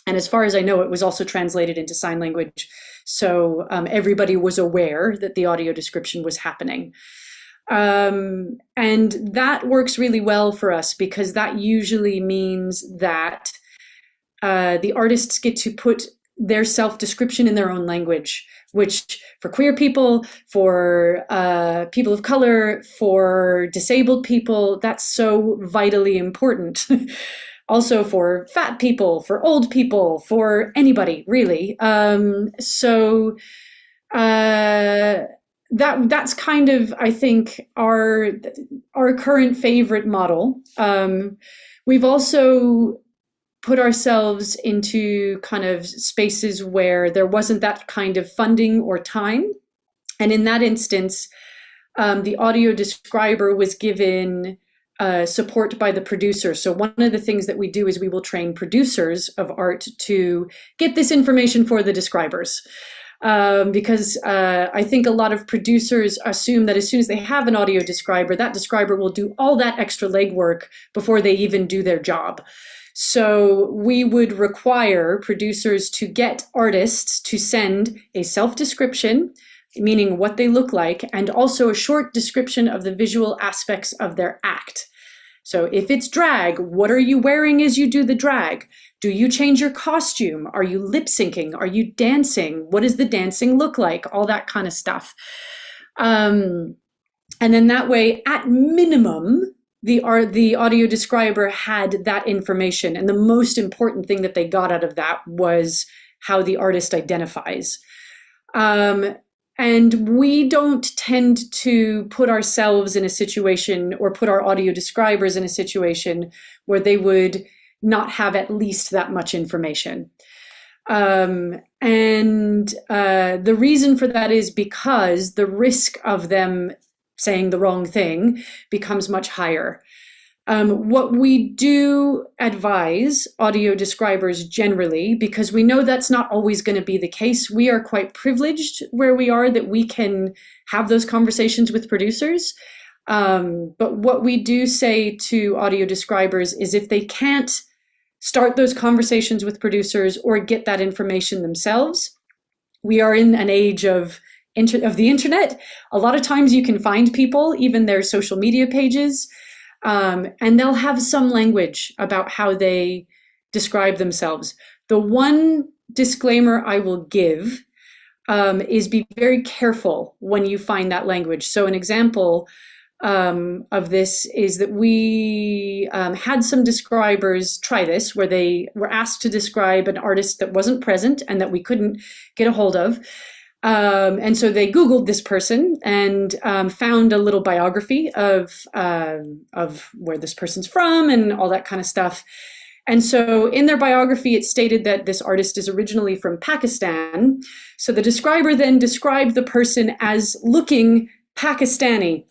And as far as I know, it was also translated into sign language. So everybody was aware that the audio description was happening. And that works really well for us because that usually means that the artists get to put their self-description in their own language, which for queer people, for people of color, for disabled people, that's so vitally important. Also for fat people, for old people, for anybody, really. So that's kind of, I think, our current favorite model. We've also put ourselves into kind of spaces where there wasn't that kind of funding or time. And in that instance, the audio describer was given support by the producer. So one of the things that we do is we will train producers of art to get this information for the describers. Because I think a lot of producers assume that as soon as they have an audio describer, that describer will do all that extra legwork before they even do their job. So we would require producers to get artists to send a self-description, meaning what they look like, and also a short description of the visual aspects of their act. So if it's drag, what are you wearing as you do the drag? Do you change your costume? Are you lip syncing? Are you dancing? What does the dancing look like? All that kind of stuff. And then that way, at minimum, the audio describer had that information. And the most important thing that they got out of that was how the artist identifies. And we don't tend to put ourselves in a situation or put our audio describers in a situation where they would not have at least that much information. The reason for that is because the risk of them saying the wrong thing becomes much higher. What we do advise audio describers generally, because we know that's not always going to be the case. We are quite privileged where we are that we can have those conversations with producers. But what we do say to audio describers is if they can't start those conversations with producers or get that information themselves, we are in an age of the internet. A lot of times you can find people, even their social media pages, and they'll have some language about how they describe themselves. The one disclaimer I will give is be very careful when you find that language. So an example of this is that we had some describers try this, where they were asked to describe an artist that wasn't present and that we couldn't get a hold of. And so they Googled this person and found a little biography of where this person's from and all that kind of stuff. And so in their biography, it stated that this artist is originally from Pakistan. So the describer then described the person as looking Pakistani.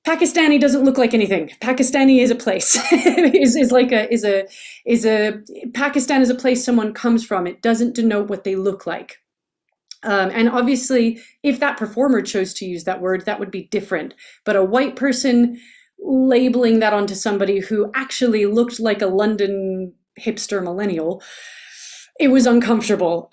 Pakistani doesn't look like anything. Pakistani is a place. Pakistan is a place someone comes from. It doesn't denote what they look like. And obviously, if that performer chose to use that word, that would be different. But a white person labeling that onto somebody who actually looked like a London hipster millennial, it was uncomfortable.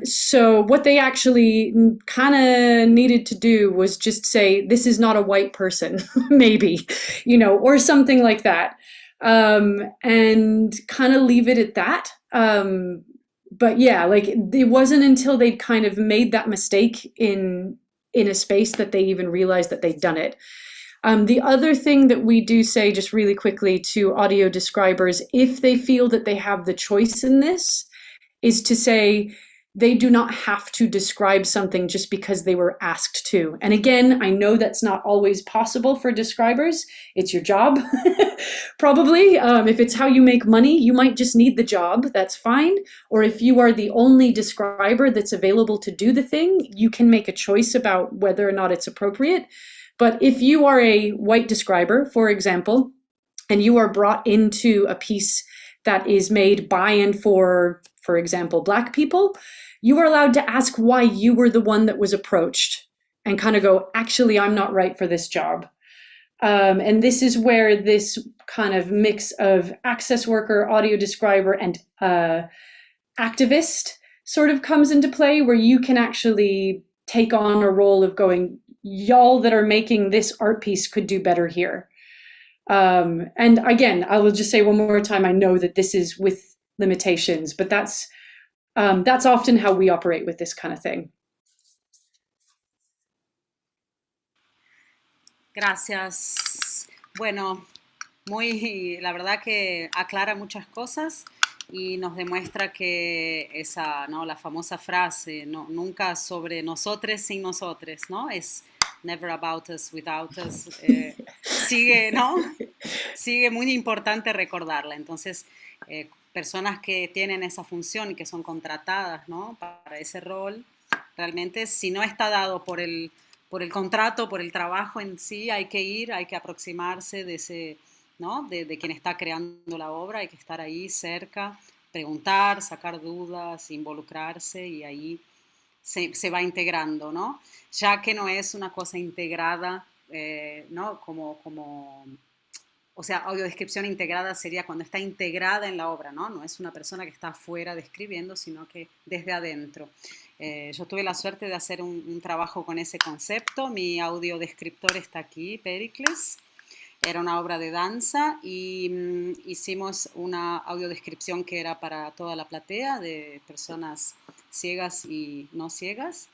So what they actually kind of needed to do was just say, this is not a white person, maybe, or something like that. And kind of leave it at that. But yeah, like it wasn't until they'd kind of made that mistake in a space that they even realized that they'd done it. The other thing that we do say just really quickly to audio describers, if they feel that they have the choice in this, is to say they do not have to describe something just because they were asked to. And again, I know that's not always possible for describers. It's your job, probably. If it's how you make money, you might just need the job. That's fine. Or if you are the only describer that's available to do the thing, you can make a choice about whether or not it's appropriate. But if you are a white describer, for example, and you are brought into a piece that is made by and for example, Black people, you are allowed to ask why you were the one that was approached and kind of go, actually, I'm not right for this job. And this is where this kind of mix of access worker, audio describer, and activist sort of comes into play, where you can actually take on a role of going, y'all that are making this art piece could do better here. And again, I will just say one more time, I know that this is with limitations, but that's often how we operate with this kind of thing. Gracias. Bueno, la verdad que aclara muchas cosas y nos demuestra que esa, ¿no? La famosa frase, ¿no? Nunca sobre nosotros sin nosotros, ¿no? Es never about us without us. Sigue, ¿no? Sigue muy importante recordarla. Entonces, personas que tienen esa función y que son contratadas, ¿no?, para ese rol, realmente si no está dado por el contrato, por el trabajo en sí, hay que ir, hay que aproximarse de ese, ¿no?, de quien está creando la obra, hay que estar ahí cerca, preguntar, sacar dudas, involucrarse y ahí se va integrando, ¿no? Ya que no es una cosa integrada, ¿no? O sea, audiodescripción integrada sería cuando está integrada en la obra, ¿no? No es una persona que está afuera describiendo, sino que desde adentro. Yo tuve la suerte de hacer un trabajo con ese concepto. Mi audiodescriptor está aquí, Pericles. Era una obra de danza y hicimos una audiodescripción que era para toda la platea de personas ciegas y no ciegas.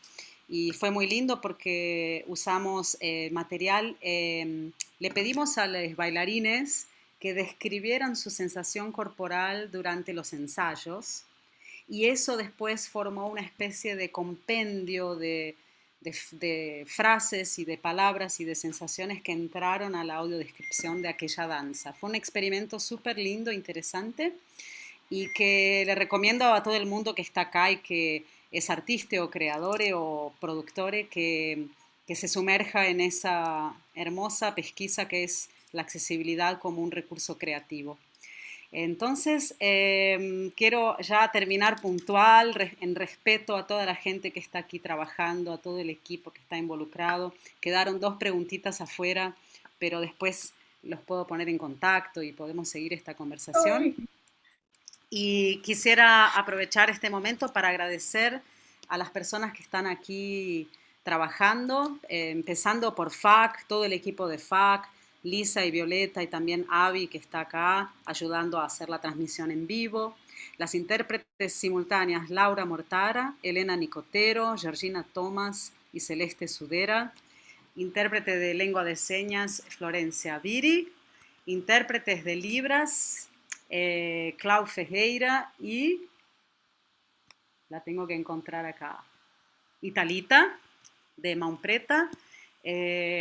Y fue muy lindo porque usamos material, le pedimos a los bailarines que describieran su sensación corporal durante los ensayos y eso después formó una especie de compendio de frases y de palabras y de sensaciones que entraron a la audiodescripción de aquella danza. Fue un experimento súper lindo, interesante y que le recomiendo a todo el mundo que está acá y que es artista o creador o productor que se sumerja en esa hermosa pesquisa que es la accesibilidad como un recurso creativo. Entonces, quiero ya terminar puntual, en respeto a toda la gente que está aquí trabajando, a todo el equipo que está involucrado. Quedaron 2 preguntitas afuera, pero después los puedo poner en contacto y podemos seguir esta conversación. Y quisiera aprovechar este momento para agradecer a las personas que están aquí trabajando, empezando por FAC, todo el equipo de FAC, Lisa y Violeta y también Avi que está acá ayudando a hacer la transmisión en vivo. Las intérpretes simultáneas Laura Mortara, Elena Nicotero, Georgina Thomas y Celeste Sudera. Intérprete de lengua de señas Florencia Viri. Intérpretes de libras Clau Ferreira y la tengo que encontrar acá. Italita de Maumpreta.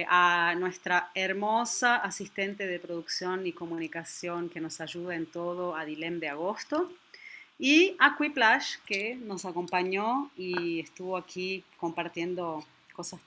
A nuestra hermosa asistente de producción y comunicación que nos ayuda en todo, Adilem de Agosto, y a Quiplash que nos acompañó y estuvo aquí compartiendo cosas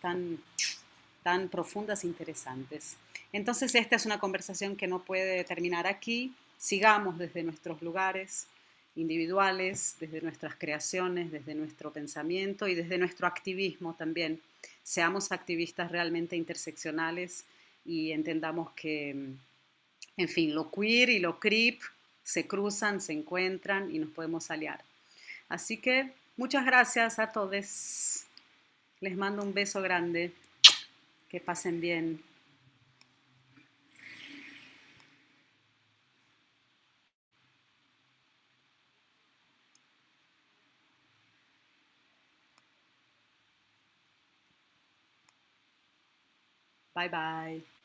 tan profundas e interesantes. Entonces esta es una conversación que no puede terminar aquí. Sigamos desde nuestros lugares individuales, desde nuestras creaciones, desde nuestro pensamiento y desde nuestro activismo también. Seamos activistas realmente interseccionales y entendamos que, en fin, lo queer y lo creep se cruzan, se encuentran y nos podemos aliar. Así que muchas gracias a todos. Les mando un beso grande. Que pasen bien. Bye bye.